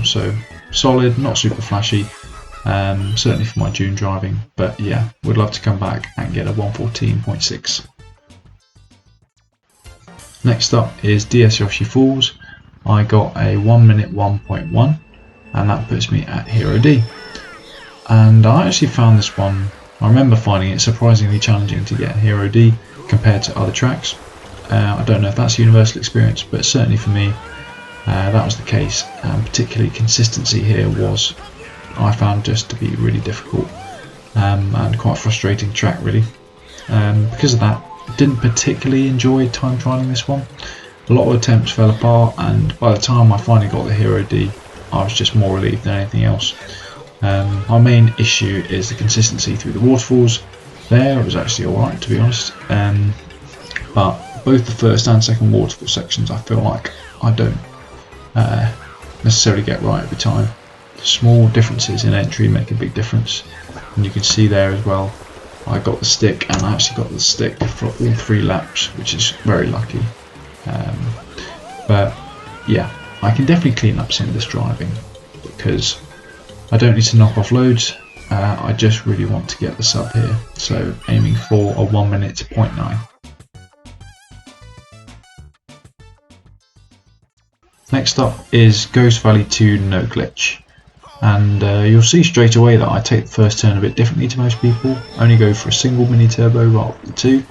So solid, not super flashy, certainly for my June driving, but yeah, would love to come back and get a 114.6. Next up is DS Yoshi Falls. I got a 1 minute 1.1, and that puts me at Hero D. And I actually found this one, I remember finding it surprisingly challenging to get Hero D compared to other tracks. I don't know if that's a universal experience, but certainly for me that was the case, and particularly consistency here was, I found, just to be really difficult, and quite a frustrating track really. Because of that, didn't particularly enjoy time trialing this one. A lot of attempts fell apart, and by the time I finally got the Hero D, I was just more relieved than anything else. My main issue is the consistency through the waterfalls. There it was actually alright, to be honest, but both the first and second waterfall sections I feel like I don't necessarily get right every time. Small differences in entry make a big difference, and you can see there as well, I got the stick, and I actually got the stick for all 3 laps, which is very lucky. But yeah, I can definitely clean up some of this driving, because I don't need to knock off loads, I just really want to get the sub here, so aiming for a 1 minute 0.9. Next up is Ghost Valley 2 No Glitch, and you'll see straight away that I take the first turn a bit differently to most people, only go for a single mini turbo rather than 2.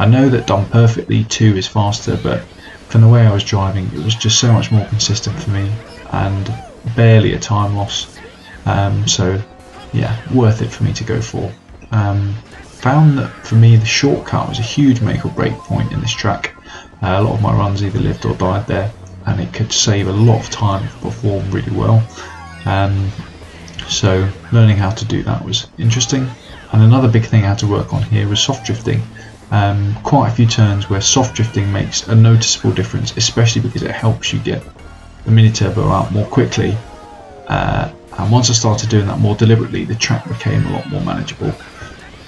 I know that done perfectly 2 is faster, but from the way I was driving it was just so much more consistent for me and barely a time loss, so yeah, worth it for me to go for. Found that for me the shortcut was a huge make or break point in this track. A lot of my runs either lived or died there, and it could save a lot of time if performed really well. So learning how to do that was interesting. And another big thing I had to work on here was soft drifting. Quite a few turns where soft drifting makes a noticeable difference, especially because it helps you get the mini turbo out more quickly. And once I started doing that more deliberately, the track became a lot more manageable.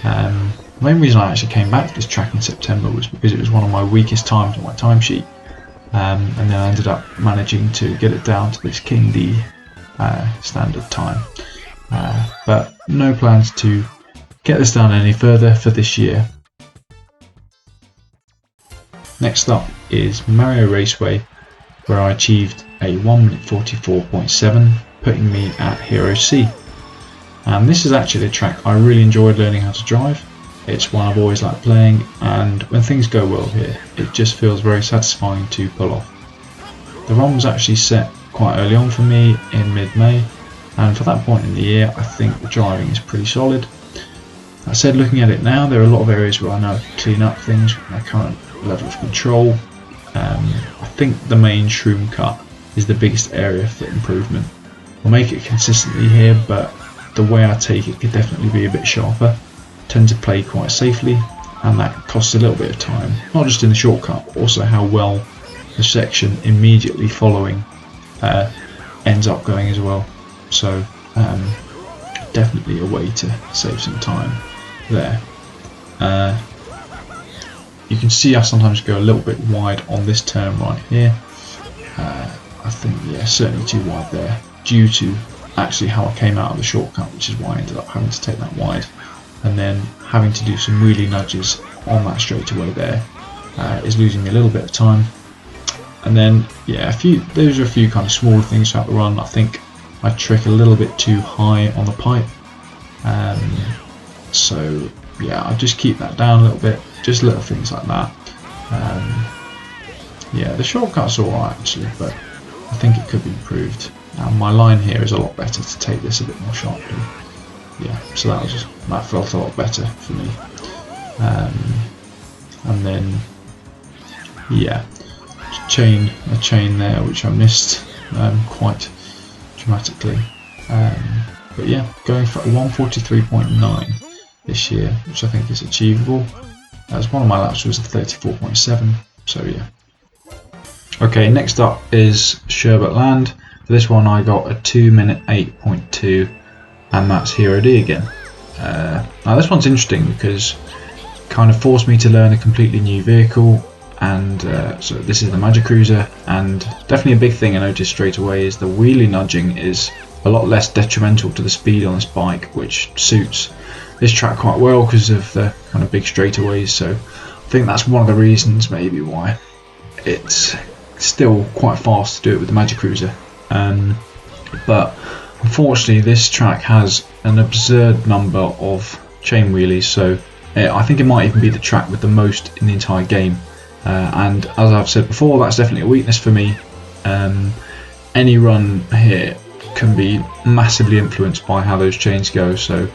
The main reason I actually came back to this track in September was because it was one of my weakest times on my timesheet. And then I ended up managing to get it down to this King D standard time, but no plans to get this down any further for this year. Next up is Mario Raceway, where I achieved a 1 minute 44.7, putting me at Hero C. And this is actually a track I really enjoyed learning how to drive. It's one I've always liked playing, and when things go well here, it just feels very satisfying to pull off. The run was actually set quite early on for me in mid-May, and for that point in the year I think the driving is pretty solid. That said, looking at it now, there are a lot of areas where I know I can clean up things with my current level of control. I think the main shroom cut is the biggest area for improvement. I'll make it consistently here, but the way I take it could definitely be a bit sharper. Tend to play quite safely, and that costs a little bit of time, not just in the shortcut, but also how well the section immediately following ends up going as well. So definitely a way to save some time there. You can see I sometimes go a little bit wide on this turn right here. I think, yeah, certainly too wide there, due to actually how I came out of the shortcut, which is why I ended up having to take that wide, and then having to do some wheelie nudges on that straightaway there. is losing me a little bit of time. And then yeah, those are a few kind of smaller things throughout the run. I think I trick a little bit too high on the pipe, so yeah, I'll just keep that down a little bit, just little things like that. Yeah, the shortcuts are alright actually, but I think it could be improved. My line here is a lot better to take this a bit more sharply. Yeah, so that felt a lot better for me. And then yeah, a chain there which I missed quite dramatically. But yeah, going for 143.9 this year, which I think is achievable, as one of my laps was a 34.7, so yeah. Okay, next up is Sherbet Land. For this one I got a 2-minute 8.2, and that's Hero D again. Now this one's interesting because it kind of forced me to learn a completely new vehicle, and so this is the Magic Cruiser, and definitely a big thing I noticed straight away is the wheelie nudging is a lot less detrimental to the speed on this bike, which suits this track quite well because of the kind of big straightaways. So I think that's one of the reasons maybe why it's still quite fast to do it with the Magic Cruiser. But unfortunately this track has an absurd number of chain wheelies, so I think it might even be the track with the most in the entire game. And as I've said before, that's definitely a weakness for me. Any run here can be massively influenced by how those chains go, so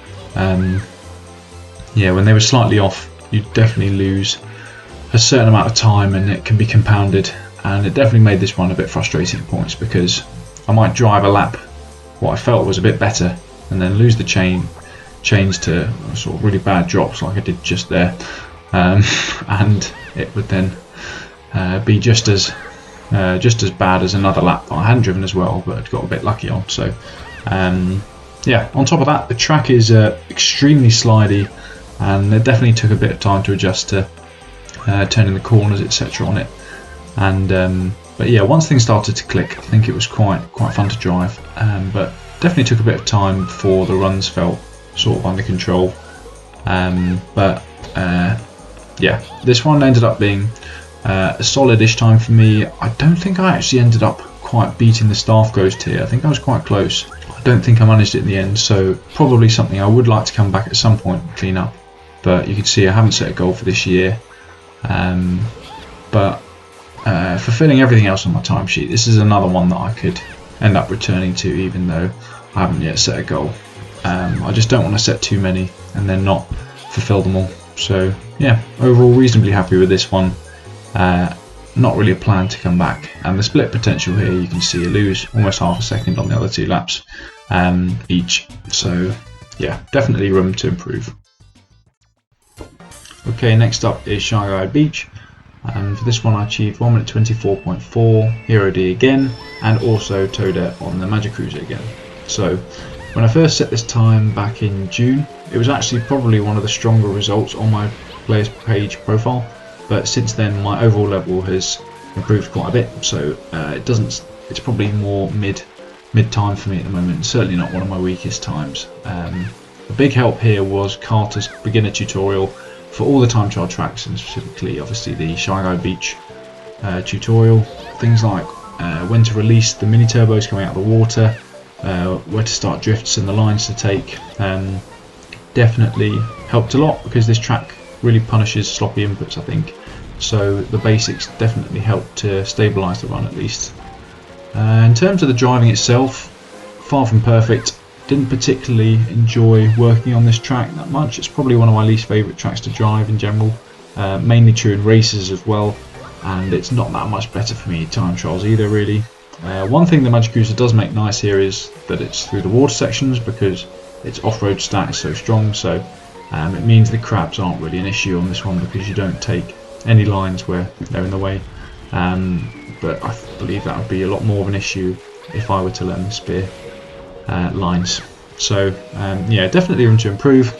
yeah, when they were slightly off you definitely lose a certain amount of time and it can be compounded, and it definitely made this one a bit frustrating at points because I might drive a lap what I felt was a bit better and then lose the chains to sort of really bad drops like I did just there, and it would then be just as bad as another lap that I hadn't driven as well, but I'd got a bit lucky on. So yeah, on top of that, the track is extremely slidey, and it definitely took a bit of time to adjust to turning the corners, etc. on it. And but yeah, once things started to click, I think it was quite fun to drive. But definitely took a bit of time before the runs felt sort of under control. But yeah, this one ended up being a solid-ish time for me. I don't think I actually ended up quite beating the staff ghost here. I think I was quite close. I don't think I managed it in the end, so probably something I would like to come back at some point and clean up. But you can see I haven't set a goal for this year. But fulfilling everything else on my timesheet, this is another one that I could end up returning to even though I haven't yet set a goal. I just don't want to set too many and then not fulfill them all. So yeah, overall reasonably happy with this one. Not really a plan to come back, and the split potential here you can see I lose almost half a second on the other two laps each, so yeah, definitely room to improve. Okay, next up is Shy Guy Beach, and for this one I achieved 1 minute 24.4, Hero D again, and also Toadette on the Magic Cruiser again. So when I first set this time back in June, it was actually probably one of the stronger results on my players page profile, but since then my overall level has improved quite a bit, so it's probably more mid time for me at the moment, certainly not one of my weakest times. The big help here was Carter's beginner tutorial for all the time trial tracks, and specifically obviously the Shy Guy Beach tutorial, things like when to release the mini turbos coming out of the water, where to start drifts and the lines to take, definitely helped a lot because this track really punishes sloppy inputs, I think. So the basics definitely helped to stabilise the run at least. In terms of the driving itself, far from perfect. Didn't particularly enjoy working on this track that much. It's probably one of my least favourite tracks to drive in general, mainly true in races as well, and it's not that much better for me time trials either really. One thing the Magic Cruiser does make nice here is that it's through the water sections because its off-road stat is so strong, so it means the crabs aren't really an issue on this one because you don't take any lines where they're in the way, but I believe that would be a lot more of an issue if I were to learn the spear lines. So yeah, definitely room to improve.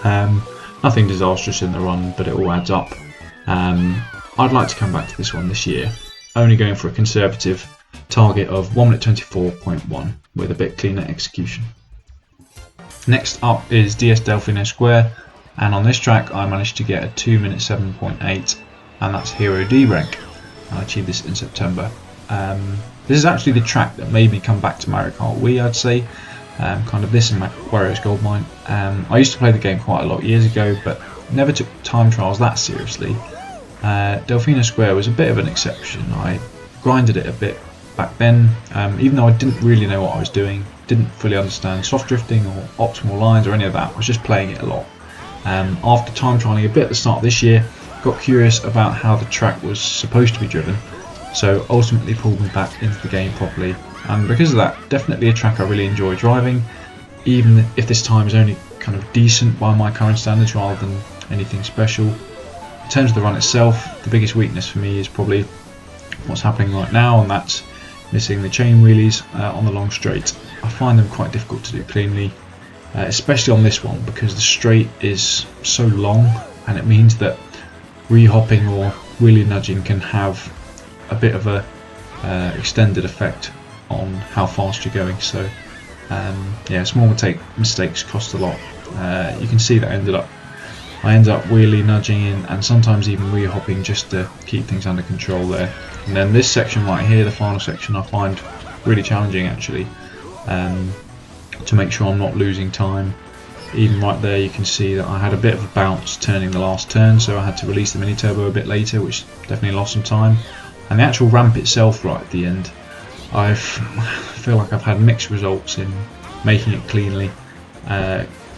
Nothing disastrous in the run, but it all adds up. I'd like to come back to this one this year, only going for a conservative target of 1 minute 24.1 with a bit cleaner execution. Next up is DS Delfino Square, and on this track I managed to get a 2 minute 7.8, and that's Hero D rank. I achieved this in September. This is actually the track that made me come back to Mario Kart Wii, I'd say. Kind of this and Wario's Goldmine. I used to play the game quite a lot years ago, but never took time trials that seriously. Delfino Square was a bit of an exception. I grinded it a bit back then, even though I didn't really know what I was doing, didn't fully understand soft drifting or optimal lines or any of that. I was just playing it a lot. After time trialing a bit at the start of this year, got curious about how the track was supposed to be driven, so ultimately pulled me back into the game properly. And because of that, definitely a track I really enjoy driving, even if this time is only kind of decent by my current standards rather than anything special. In terms of the run itself, the biggest weakness for me is probably what's happening right now, and that's missing the chain wheelies on the long straight. I find them quite difficult to do cleanly, especially on this one because the straight is so long, and it means that re-hopping or wheelie nudging can have a bit of a extended effect on how fast you're going. So yeah, small mistakes cost a lot. You can see that I ended up wheelie nudging in and sometimes even re-hopping just to keep things under control there. And then this section right here, the final section, I find really challenging actually, to make sure I'm not losing time. Even right there you can see that I had a bit of a bounce turning the last turn, so I had to release the mini turbo a bit later, which definitely lost some time. And the actual ramp itself right at the end, I feel like I've had mixed results in making it cleanly.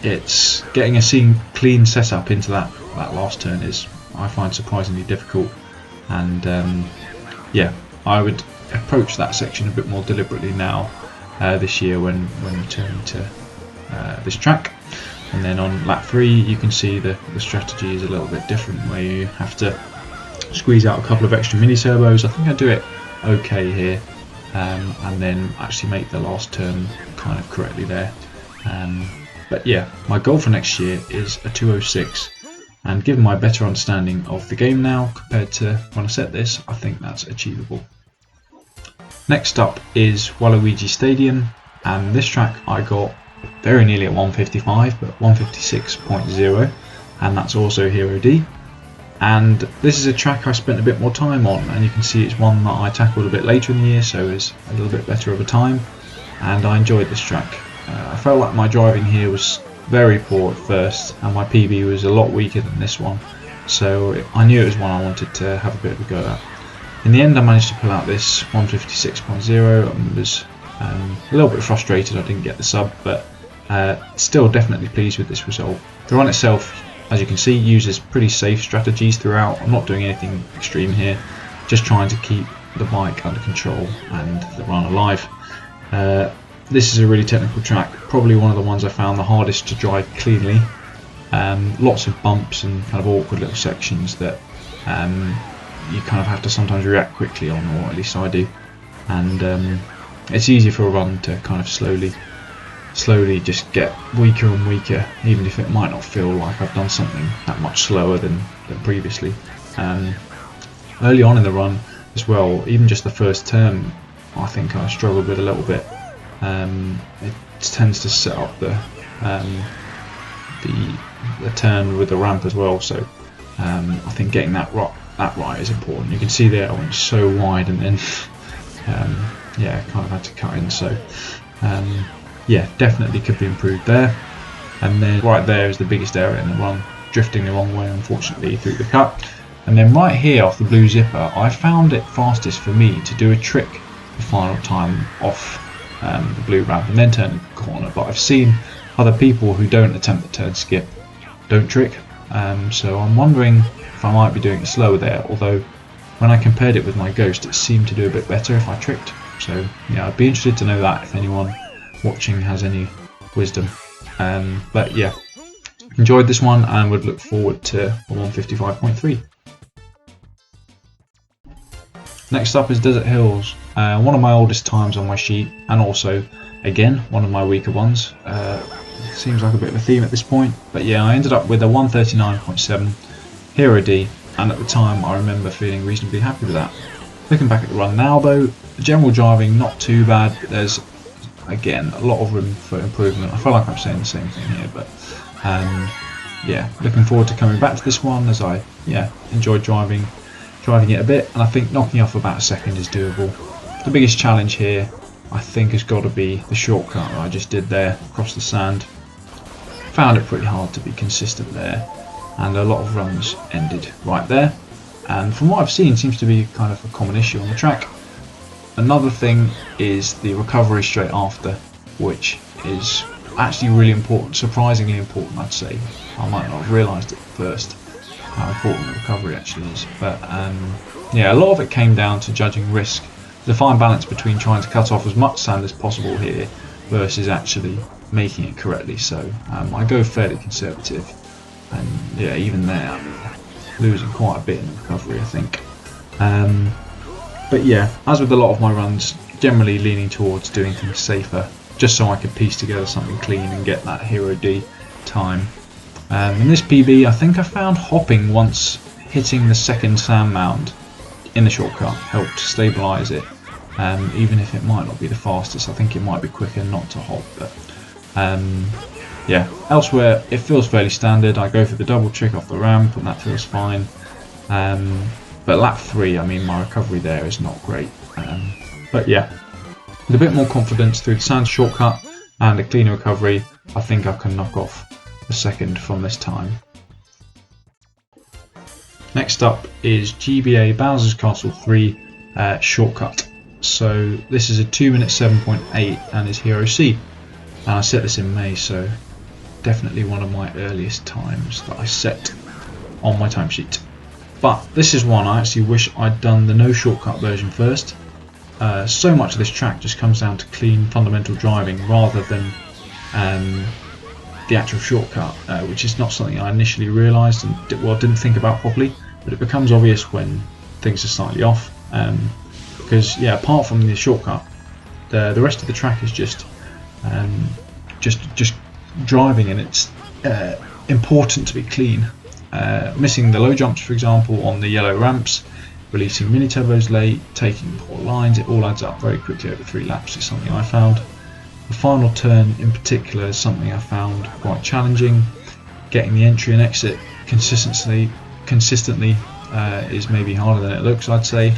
It's getting a clean setup into that last turn is, I find, surprisingly difficult, and yeah, I would approach that section a bit more deliberately now this year when returning to this track. And then on lap 3 you can see the strategy is a little bit different, where you have to squeeze out a couple of extra mini turbos. I think I do it okay here, and then actually make the last turn kind of correctly there. But yeah, my goal for next year is a 206, and given my better understanding of the game now compared to when I set this, I think that's achievable. Next up is Waluigi Stadium, and this track I got very nearly at 155, but 156.0, and that's also Hero D. And this is a track I spent a bit more time on, and you can see it's one that I tackled a bit later in the year, so it's a little bit better over time, and I enjoyed this track. I felt like my driving here was very poor at first, and my PB was a lot weaker than this one, so I knew it was one I wanted to have a bit of a go at. In the end I managed to pull out this 156.0 and was a little bit frustrated I didn't get the sub, but still definitely pleased with this result. The run itself, as you can see, uses pretty safe strategies throughout. I'm not doing anything extreme here, just trying to keep the bike under control and the run alive. This is a really technical track, probably one of the ones I found the hardest to drive cleanly. Lots of bumps and kind of awkward little sections that you kind of have to sometimes react quickly on, or at least I do. And it's easy for a run to kind of slowly just get weaker and weaker, even if it might not feel like I've done something that much slower than previously. Early on in the run as well, even just the first turn, I think I struggled with a little bit. It tends to set up the turn with the ramp as well, so I think getting that right is important. You can see there I went so wide and then yeah, kind of had to cut in, so yeah, definitely could be improved there. And then right there is the biggest area in the run, drifting the wrong way unfortunately through the cut. And then right here off the blue zipper, I found it fastest for me to do a trick the final time off the blue ramp and then turn the corner, but I've seen other people who don't attempt the turn skip don't trick, so I'm wondering if I might be doing it slower there, although when I compared it with my Ghost it seemed to do a bit better if I tricked. So yeah, I'd be interested to know that if anyone watching has any wisdom. But yeah, enjoyed this one and would look forward to a 155.3. Next up is Desert Hills, one of my oldest times on my sheet, and also again one of my weaker ones. Seems like a bit of a theme at this point, but yeah, I ended up with a 139.7 Hero D, and at the time I remember feeling reasonably happy with that. Looking back at the run now though, the general driving not too bad, but there's again a lot of room for improvement. I feel like I'm saying the same thing here, but yeah, looking forward to coming back to this one, as I enjoyed driving driving it a bit, and I think knocking off about a second is doable. The biggest challenge here, I think, has got to be the shortcut that I just did there across the sand. Found it pretty hard to be consistent there, and a lot of runs ended right there. And from what I've seen, seems to be kind of a common issue on the track. Another thing is the recovery straight after, which is actually really important, surprisingly important, I'd say. I might not have realised at first how important the recovery actually is, but yeah, a lot of it came down to judging risk, the fine balance between trying to cut off as much sand as possible here versus actually making it correctly. So I go fairly conservative, and yeah, even there, I mean, losing quite a bit in the recovery, I think. But yeah, as with a lot of my runs, generally leaning towards doing things safer, just so I could piece together something clean and get that Hero D time. In this PB, I think I found hopping once hitting the second sand mound in the shortcut helped stabilise it. Even if it might not be the fastest, I think it might be quicker not to hop. But yeah, elsewhere it feels fairly standard. I go for the double trick off the ramp, and that feels fine. But lap 3, I mean, my recovery there is not great. But yeah, with a bit more confidence through the sand shortcut and a cleaner recovery, I think I can knock off a second from this time. Next up is GBA Bowser's Castle 3 shortcut. So this is a 2 minute 7.8 and is Hero C. And I set this in May, so definitely one of my earliest times that I set on my timesheet. But this is one I actually wish I'd done the no shortcut version first. So much of this track just comes down to clean fundamental driving rather than the actual shortcut, which is not something I initially realised and didn't think about properly, but it becomes obvious when things are slightly off. Because yeah, apart from the shortcut, the rest of the track is just driving, and it's important to be clean. Missing the low jumps, for example, on the yellow ramps, releasing mini turbos late, taking poor lines, it all adds up very quickly over 3 laps is something I found. The final turn in particular is something I found quite challenging. Getting the entry and exit consistently is maybe harder than it looks, I'd say,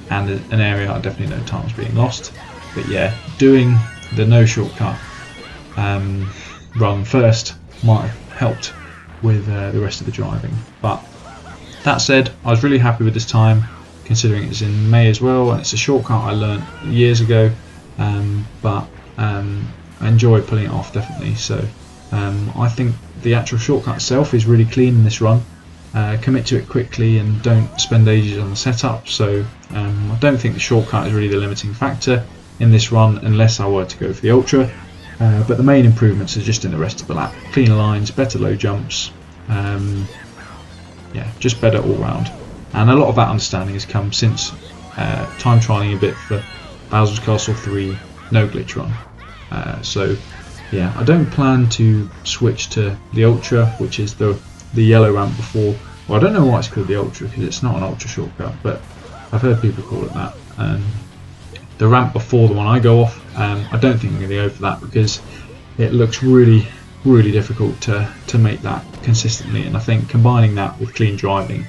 and an area I definitely know time's being lost. But yeah, doing the no shortcut run first might have helped with the rest of the driving. But that said, I was really happy with this time, considering it's in May as well, and it's a shortcut I learnt years ago, but I enjoyed pulling it off, definitely. So I think the actual shortcut itself is really clean in this run. Commit to it quickly and don't spend ages on the setup, so I don't think the shortcut is really the limiting factor in this run unless I were to go for the Ultra. But the main improvements are just in the rest of the lap. Cleaner lines, better low jumps, yeah, just better all round. And a lot of that understanding has come since time trialling a bit for Bowser's Castle 3 no glitch run. So yeah, I don't plan to switch to the Ultra, which is the yellow ramp before. Well, I don't know why it's called the Ultra, because it's not an Ultra shortcut, but I've heard people call it that. The ramp before the one I go off, I don't think I'm going to go for that because it looks really difficult to make that consistently, and I think combining that with clean driving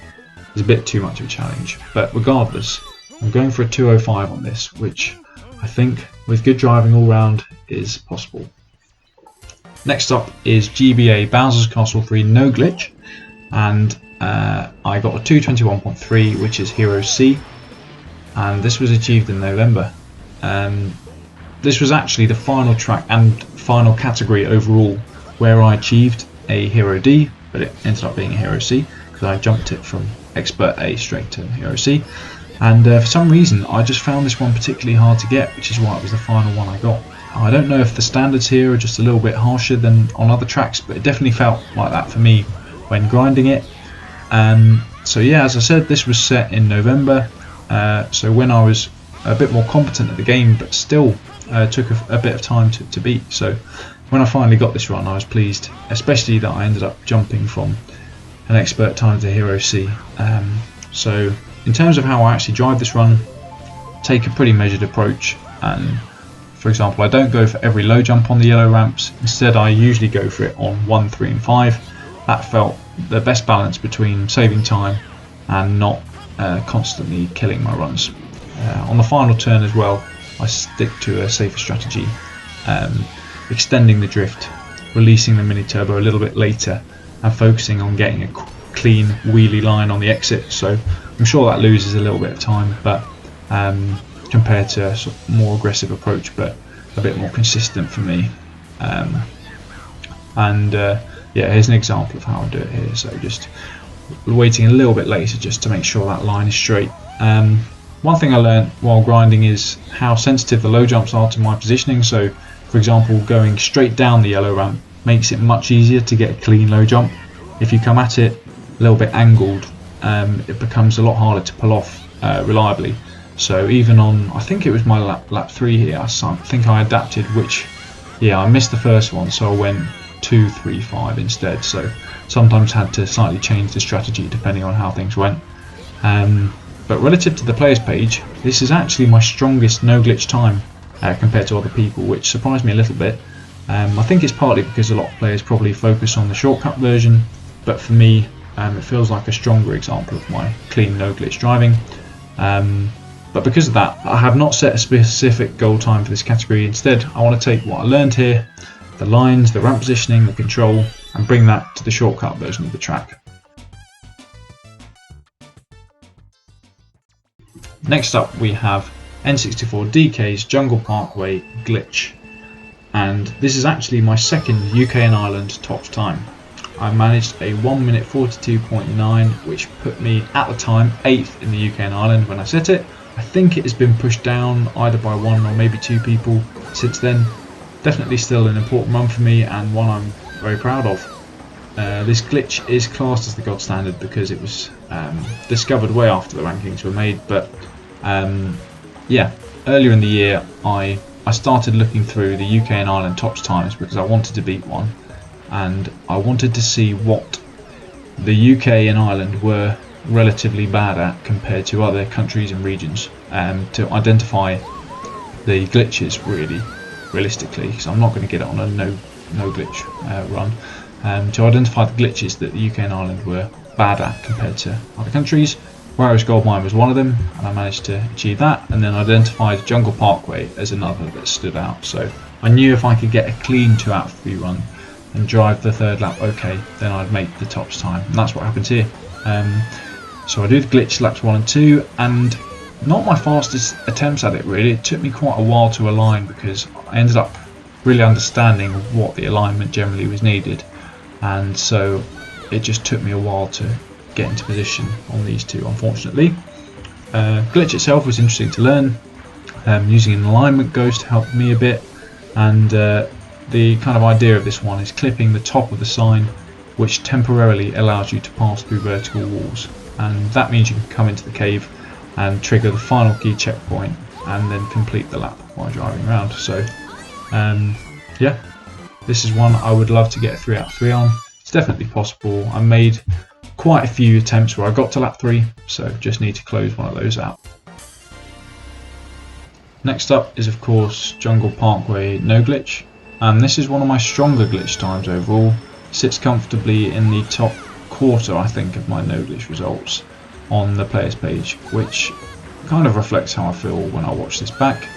is a bit too much of a challenge. But regardless, I'm going for a 205 on this, which I think with good driving all round is possible. Next up is GBA Bowser's Castle 3 no glitch, and I got a 221.3, which is Hero C, and this was achieved in November. This was actually the final track and final category overall where I achieved a Hero D, but it ended up being a Hero C because I jumped it from Expert A straight to Hero C. And for some reason I just found this one particularly hard to get, which is why it was the final one I got. I don't know if the standards here are just a little bit harsher than on other tracks, but it definitely felt like that for me when grinding it. So yeah, as I said, this was set in November, so when I was a bit more competent at the game, but still took a bit of time to beat. So when I finally got this run, I was pleased, especially that I ended up jumping from an expert time to Hero C. So in terms of how I actually drive this run, take a pretty measured approach, and for example, I don't go for every low jump on the yellow ramps. Instead, I usually go for it on 1, 3 and 5. That felt the best balance between saving time and not constantly killing my runs. On the final turn as well, I stick to a safer strategy, extending the drift, releasing the mini turbo a little bit later, and focusing on getting a clean wheelie line on the exit. So I'm sure that loses a little bit of time, but compared to a sort of more aggressive approach, but a bit more consistent for me. Yeah, here's an example of how I do it here. So just waiting a little bit later just to make sure that line is straight. One thing I learned while grinding is how sensitive the low jumps are to my positioning. So for example, going straight down the yellow ramp makes it much easier to get a clean low jump. If you come at it a little bit angled, it becomes a lot harder to pull off reliably. So even on, I think it was my lap 3 here, I think I adapted, which, yeah, I missed the first one, so I went 2-3-5 instead. So sometimes had to slightly change the strategy depending on how things went. But relative to the players page, this is actually my strongest no glitch time compared to other people, which surprised me a little bit. I think it's partly because a lot of players probably focus on the shortcut version, but for me it feels like a stronger example of my clean no glitch driving. But because of that, I have not set a specific goal time for this category. Instead, I want to take what I learned here, the lines, the ramp positioning, the control, and bring that to the shortcut version of the track. Next up we have N64 DK's Jungle Parkway glitch, and this is actually my second UK and Ireland tops time. I managed a 1 minute 42.9, which put me at the time 8th in the UK and Ireland when I set it. I think it has been pushed down either by 1 or maybe 2 people since then. Definitely still an important run for me and one I'm very proud of. This glitch is classed as the gold standard because it was discovered way after the rankings were made, but yeah, earlier in the year I started looking through the UK and Ireland tops times because I wanted to beat one, and I wanted to see what the UK and Ireland were relatively bad at compared to other countries and regions, to identify the glitches really realistically, because I'm not going to get it on a no glitch run, to identify the glitches that the UK and Ireland were bad at compared to other countries. Wario's Gold Mine was one of them, and I managed to achieve that, and then identified Jungle Parkway as another that stood out. So I knew if I could get a clean 2 out of 3 run and drive the 3rd lap okay, then I'd make the tops time, and that's what happens here. So I do the glitch laps 1 and 2, and not my fastest attempts at it really. It took me quite a while to align because I ended up really understanding what the alignment generally was needed, and so it just took me a while to get into position on these 2, unfortunately. Glitch itself was interesting to learn. Using an alignment ghost helped me a bit, and the kind of idea of this one is clipping the top of the sign, which temporarily allows you to pass through vertical walls, and that means you can come into the cave and trigger the final key checkpoint and then complete the lap while driving around. So yeah, this is one I would love to get a 3 out of 3 on. It's definitely possible. I made quite a few attempts where I got to lap 3, so just need to close one of those out. Next up is of course Jungle Parkway no glitch, and this is one of my stronger glitch times overall. Sits comfortably in the top quarter, I think, of my no glitch results on the players page, which kind of reflects how I feel when I watch this back.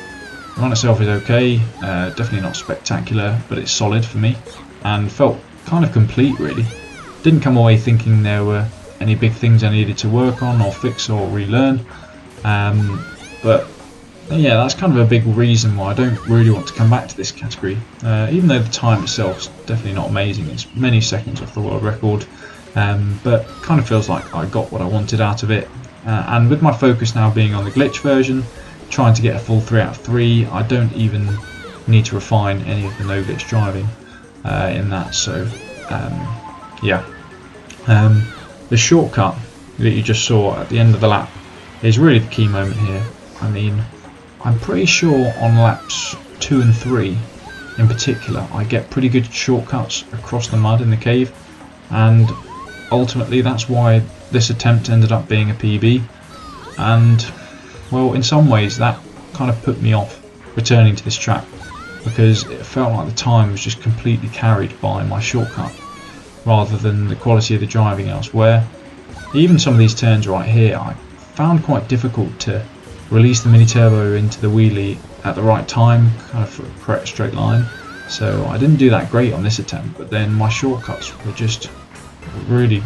The run itself is okay, definitely not spectacular, but it's solid for me and felt kind of complete really. Didn't come away thinking there were any big things I needed to work on or fix or relearn, but yeah, that's kind of a big reason why I don't really want to come back to this category, even though the time itself is definitely not amazing. It's many seconds off the world record, but kind of feels like I got what I wanted out of it, and with my focus now being on the glitch version, trying to get a full 3 out of 3, I don't even need to refine any of the no glitch driving in that. So yeah, the shortcut that you just saw at the end of the lap is really the key moment here. I mean, I'm pretty sure on laps 2 and 3 in particular I get pretty good shortcuts across the mud in the cave, and ultimately that's why this attempt ended up being a PB, and well, in some ways that kind of put me off returning to this track because it felt like the time was just completely carried by my shortcut rather than the quality of the driving elsewhere. Even some of these turns right here I found quite difficult to release the mini turbo into the wheelie at the right time, kind of for a correct straight line. So I didn't do that great on this attempt, but then my shortcuts were just really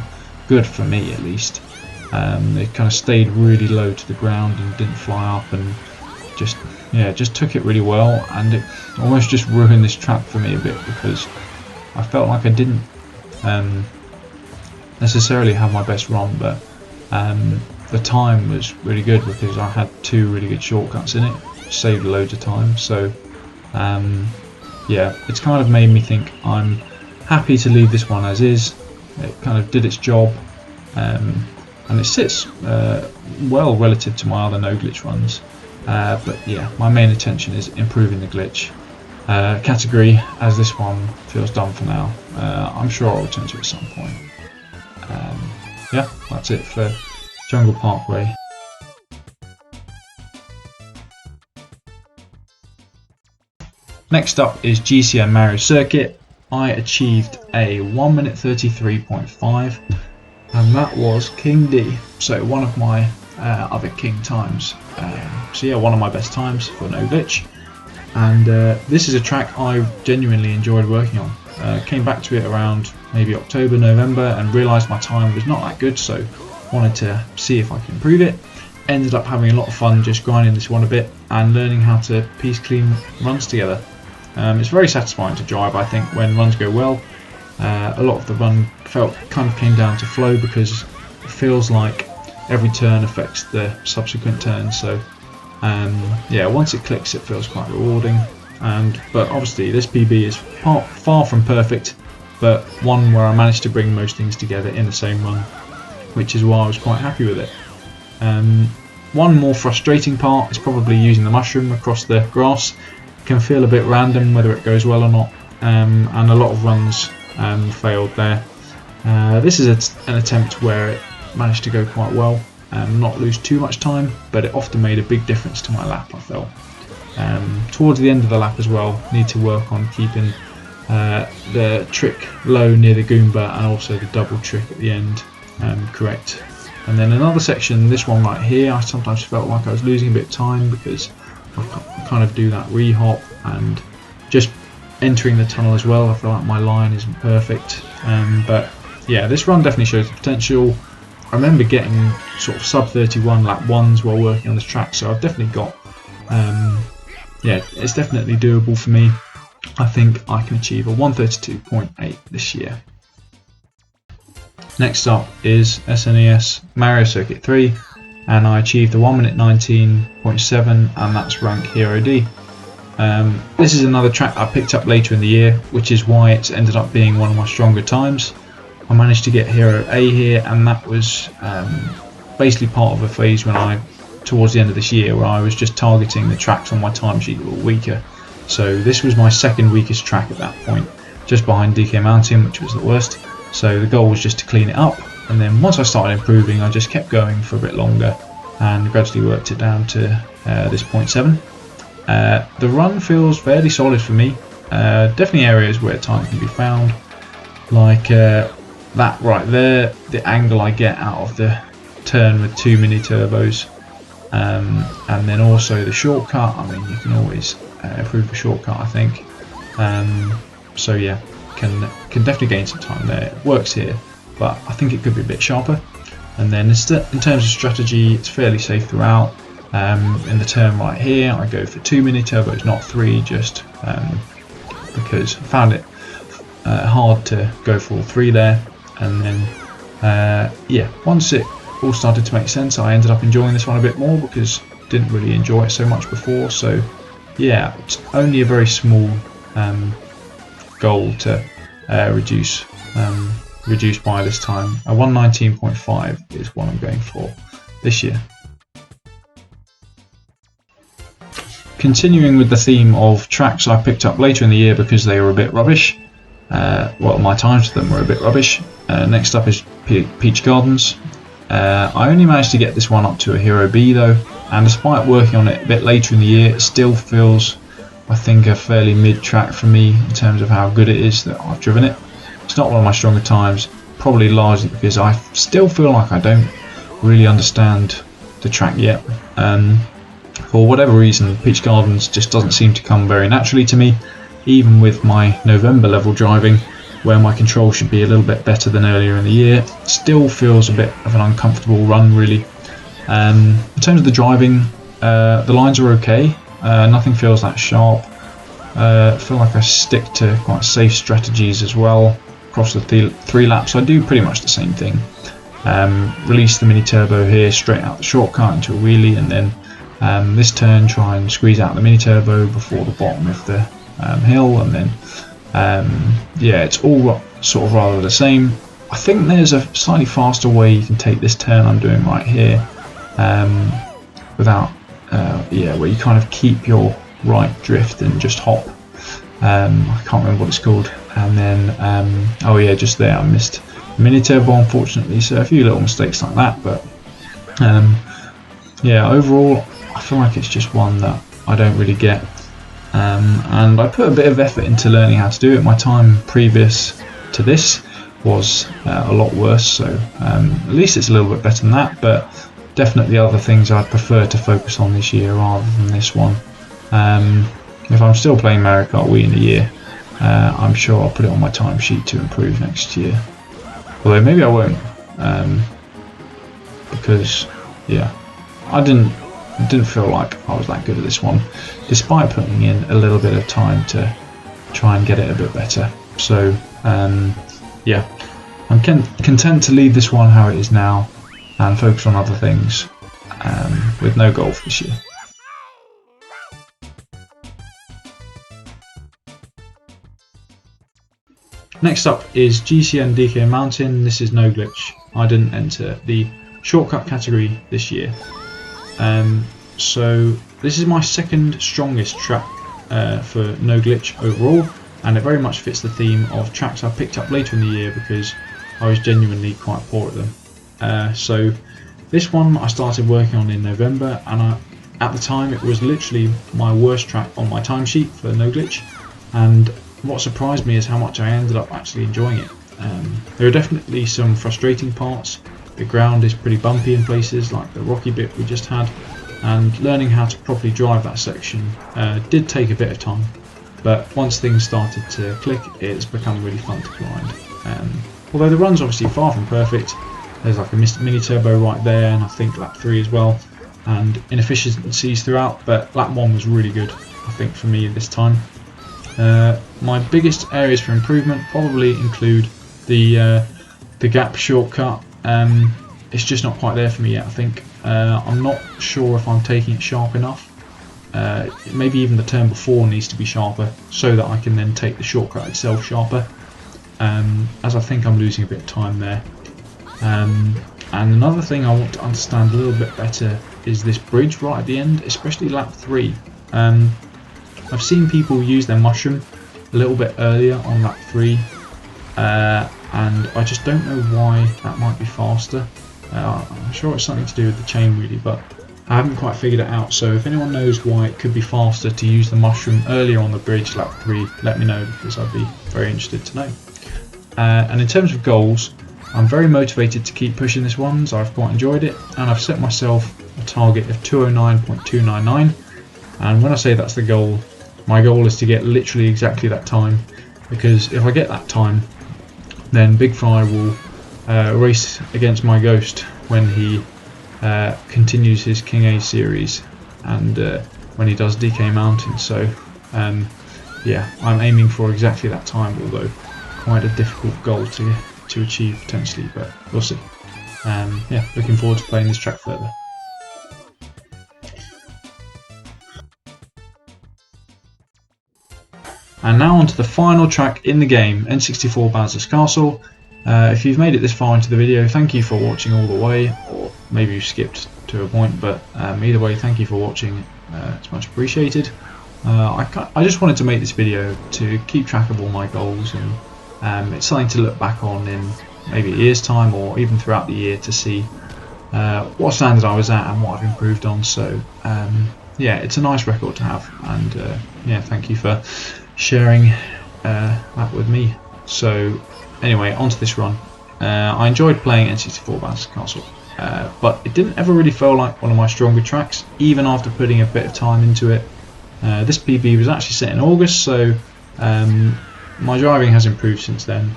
good for me, at least. They kind of stayed really low to the ground and didn't fly up, and just took it really well, and it almost just ruined this track for me a bit because I felt like I didn't necessarily have my best run, but the time was really good because I had 2 really good shortcuts in it, which saved loads of time. So yeah, it's kind of made me think I'm happy to leave this one as is. It kind of did its job, and it sits well relative to my other no glitch runs. But yeah, my main intention is improving the glitch category, as this one feels done for now. I'm sure I'll return to it at some point. Yeah, that's it for Jungle Parkway. Next up is GCN Mario Circuit. I achieved a 1 minute 33.5, and that was King D, so one of my other King times. So yeah, one of my best times for no glitch, and this is a track I genuinely enjoyed working on. Came back to it around maybe October, November, and realised my time was not that good, so wanted to see if I could improve it. Ended up having a lot of fun just grinding this one a bit and learning how to piece clean runs together. It's very satisfying to drive, I think, when runs go well. A lot of the run kind of came down to flow because it feels like every turn affects the subsequent turns. So yeah, once it clicks, it feels quite rewarding. But obviously, this PB is far from perfect, but one where I managed to bring most things together in the same run, which is why I was quite happy with it. One more frustrating part is probably using the mushroom across the grass. Can feel a bit random whether it goes well or not, and a lot of runs failed there. This is an attempt where it managed to go quite well and not lose too much time, but it often made a big difference to my lap, I felt. Towards the end of the lap as well, need to work on keeping the trick low near the Goomba and also the double trick at the end correct. And then another section, this one right here, I sometimes felt like I was losing a bit of time because I kind of do that re-hop and just entering the tunnel as well. I feel like my line isn't perfect, but yeah, this run definitely shows the potential. I remember getting sort of sub 31 lap 1s while working on this track, so I've definitely got yeah, it's definitely doable for me. I think I can achieve a 132.8 this year. Next up is SNES Mario Circuit 3, and I achieved a 1 minute 19.7, and that's rank Hero D. This is another track I picked up later in the year, which is why it's ended up being one of my stronger times. I managed to get Hero A here, and that was basically part of a phase towards the end of this year, where I was just targeting the tracks on my timesheet that were weaker. So this was my second weakest track at that point, just behind DK Mountain, which was the worst. So the goal was just to clean it up, and then once I started improving, I just kept going for a bit longer and gradually worked it down to this 0.7. The run feels fairly solid for me. Definitely areas where time can be found, like that right there, the angle I get out of the turn with 2 mini turbos, and then also the shortcut. I mean, you can always improve the shortcut, I think. So yeah, can definitely gain some time there. It works here, but I think it could be a bit sharper. And then in terms of strategy, it's fairly safe throughout. In the turn right here, I go for 2 mini turbos, not 3, just because I found it hard to go for all 3 there. And then yeah, once it all started to make sense, I ended up enjoying this one a bit more because I didn't really enjoy it so much before. So yeah, it's only a very small goal to reduce by this time. A 119.5 is what I'm going for this year. Continuing with the theme of tracks I picked up later in the year because they were a bit rubbish. Well, my times for them were a bit rubbish. Next up is Peach Gardens. I only managed to get this one up to a Hero B though, and despite working on it a bit later in the year, it still feels, I think, a fairly mid track for me in terms of how good it is that I've driven it. It's not one of my stronger times, probably largely because I still feel like I don't really understand the track yet. For whatever reason, Peach Gardens just doesn't seem to come very naturally to me, even with my November level driving, where my control should be a little bit better than earlier in the year. Still feels a bit of an uncomfortable run, really. In terms of the driving, the lines are okay. Nothing feels that sharp. I feel like I stick to quite safe strategies as well. Across the 3 laps, I do pretty much the same thing. Release the mini turbo here, straight out the shortcut into a wheelie, and then this turn try and squeeze out the mini turbo before the bottom of the hill, and then yeah, it's all sort of rather the same. I think there's a slightly faster way you can take this turn I'm doing right here, without yeah, where you kind of keep your right drift and just hop. I can't remember what it's called. And then oh yeah, just there I missed the mini turbo, unfortunately, so a few little mistakes like that. But yeah, overall I feel like it's just one that I don't really get, and I put a bit of effort into learning how to do it. My time previous to this was a lot worse, so at least it's a little bit better than that, but definitely other things I'd prefer to focus on this year rather than this one. If I'm still playing Mario Kart Wii in a year, I'm sure I'll put it on my timesheet to improve next year. Although maybe I won't, because yeah, I didn't feel like I was that good at this one, despite putting in a little bit of time to try and get it a bit better. So yeah, I'm content to leave this one how it is now and focus on other things, with no goal for this year. Next up is GCN DK Mountain. This is no glitch. I didn't enter the shortcut category this year. So this is my second strongest track for no glitch overall, and it very much fits the theme of tracks I picked up later in the year because I was genuinely quite poor at them. So this one I started working on in November, and at the time it was literally my worst track on my timesheet for no glitch, and what surprised me is how much I ended up actually enjoying it. There are definitely some frustrating parts. The ground is pretty bumpy in places, like the rocky bit we just had, and learning how to properly drive that section did take a bit of time, but once things started to click, it's become really fun to grind. Although the run's obviously far from perfect, there's like a mini turbo right there, and I think lap 3 as well, and inefficiencies throughout, but lap 1 was really good, I think, for me this time. My biggest areas for improvement probably include the gap shortcut. It's just not quite there for me yet, I think. I'm not sure if I'm taking it sharp enough. Maybe even the turn before needs to be sharper so that I can then take the shortcut itself sharper, as I think I'm losing a bit of time there. And another thing I want to understand a little bit better is this bridge right at the end, especially lap 3. I've seen people use their mushroom a little bit earlier on lap 3, and I just don't know why that might be faster. I'm sure it's something to do with the chain really, but I haven't quite figured it out. So if anyone knows why it could be faster to use the mushroom earlier on the bridge lap 3, let me know, because I'd be very interested to know. And in terms of goals, I'm very motivated to keep pushing this one, so I've quite enjoyed it, and I've set myself a target of 209.299, and when I say that's the goal, my goal is to get literally exactly that time, because if I get that time, then Big Fry will race against my ghost when he continues his King A series, and when he does DK Mountain. So yeah, I'm aiming for exactly that time, although quite a difficult goal to achieve potentially, but we'll see. Yeah, looking forward to playing this track further. And now on to the final track in the game, N64 Bowser's Castle. If you've made it this far into the video, thank you for watching all the way, or maybe you skipped to a point, but either way, thank you for watching. It's much appreciated. I just wanted to make this video to keep track of all my goals, and it's something to look back on in maybe a year's time, or even throughout the year, to see what standard I was at and what I've improved on. So yeah, it's a nice record to have, and yeah, thank you for sharing that with me. So anyway, onto this run. I enjoyed playing N64 Bowser's Castle. but it didn't ever really feel like one of my stronger tracks, even after putting a bit of time into it. This PB was actually set in August, so my driving has improved since then,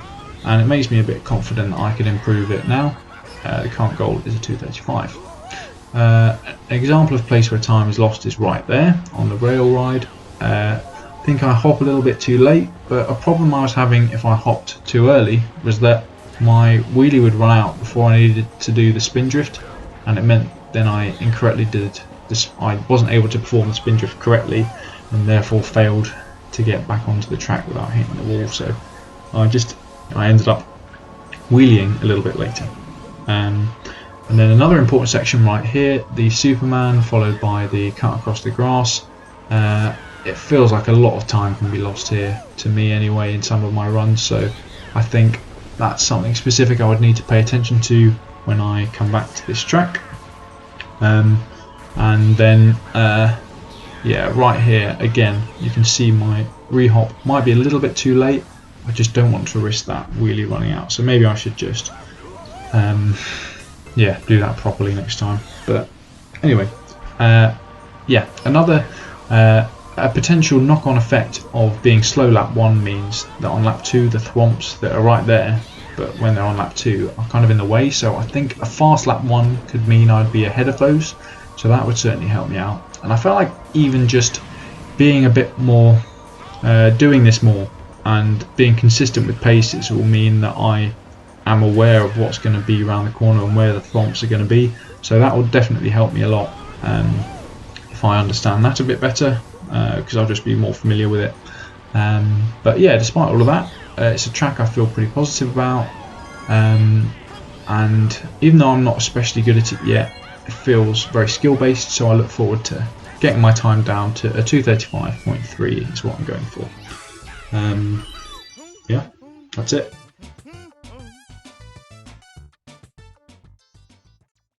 and it makes me a bit confident that I can improve it now. The current goal is a 2:35. An example of place where time is lost is right there on the rail ride. I think I hop a little bit too late, but a problem I was having if I hopped too early was that my wheelie would run out before I needed to do the spin drift, and it meant then I incorrectly did this. I wasn't able to perform the spin drift correctly, and therefore failed to get back onto the track without hitting the wall. So I ended up wheeling a little bit later. And then another important section right here, the Superman followed by the cut across the grass. It feels like a lot of time can be lost here, to me anyway, in some of my runs, so I think that's something specific I would need to pay attention to when I come back to this track. And then yeah, right here again you can see my rehop might be a little bit too late. I just don't want to risk that wheelie running out, so maybe I should just yeah, do that properly next time. But anyway, yeah, another a potential knock-on effect of being slow lap 1 means that on lap 2 the thwomps that are right there, but when they're on lap 2 are kind of in the way, so I think a fast lap 1 could mean I'd be ahead of those, so that would certainly help me out. And I felt like even just being a bit more, doing this more and being consistent with paces will mean that I am aware of what's going to be around the corner and where the thwomps are going to be, so that will definitely help me a lot if I understand that a bit better, because I'll just be more familiar with it. But yeah, despite all of that, it's a track I feel pretty positive about, and even though I'm not especially good at it yet, it feels very skill based, so I look forward to getting my time down to a 2:35.3 is what I'm going for. Yeah, that's it.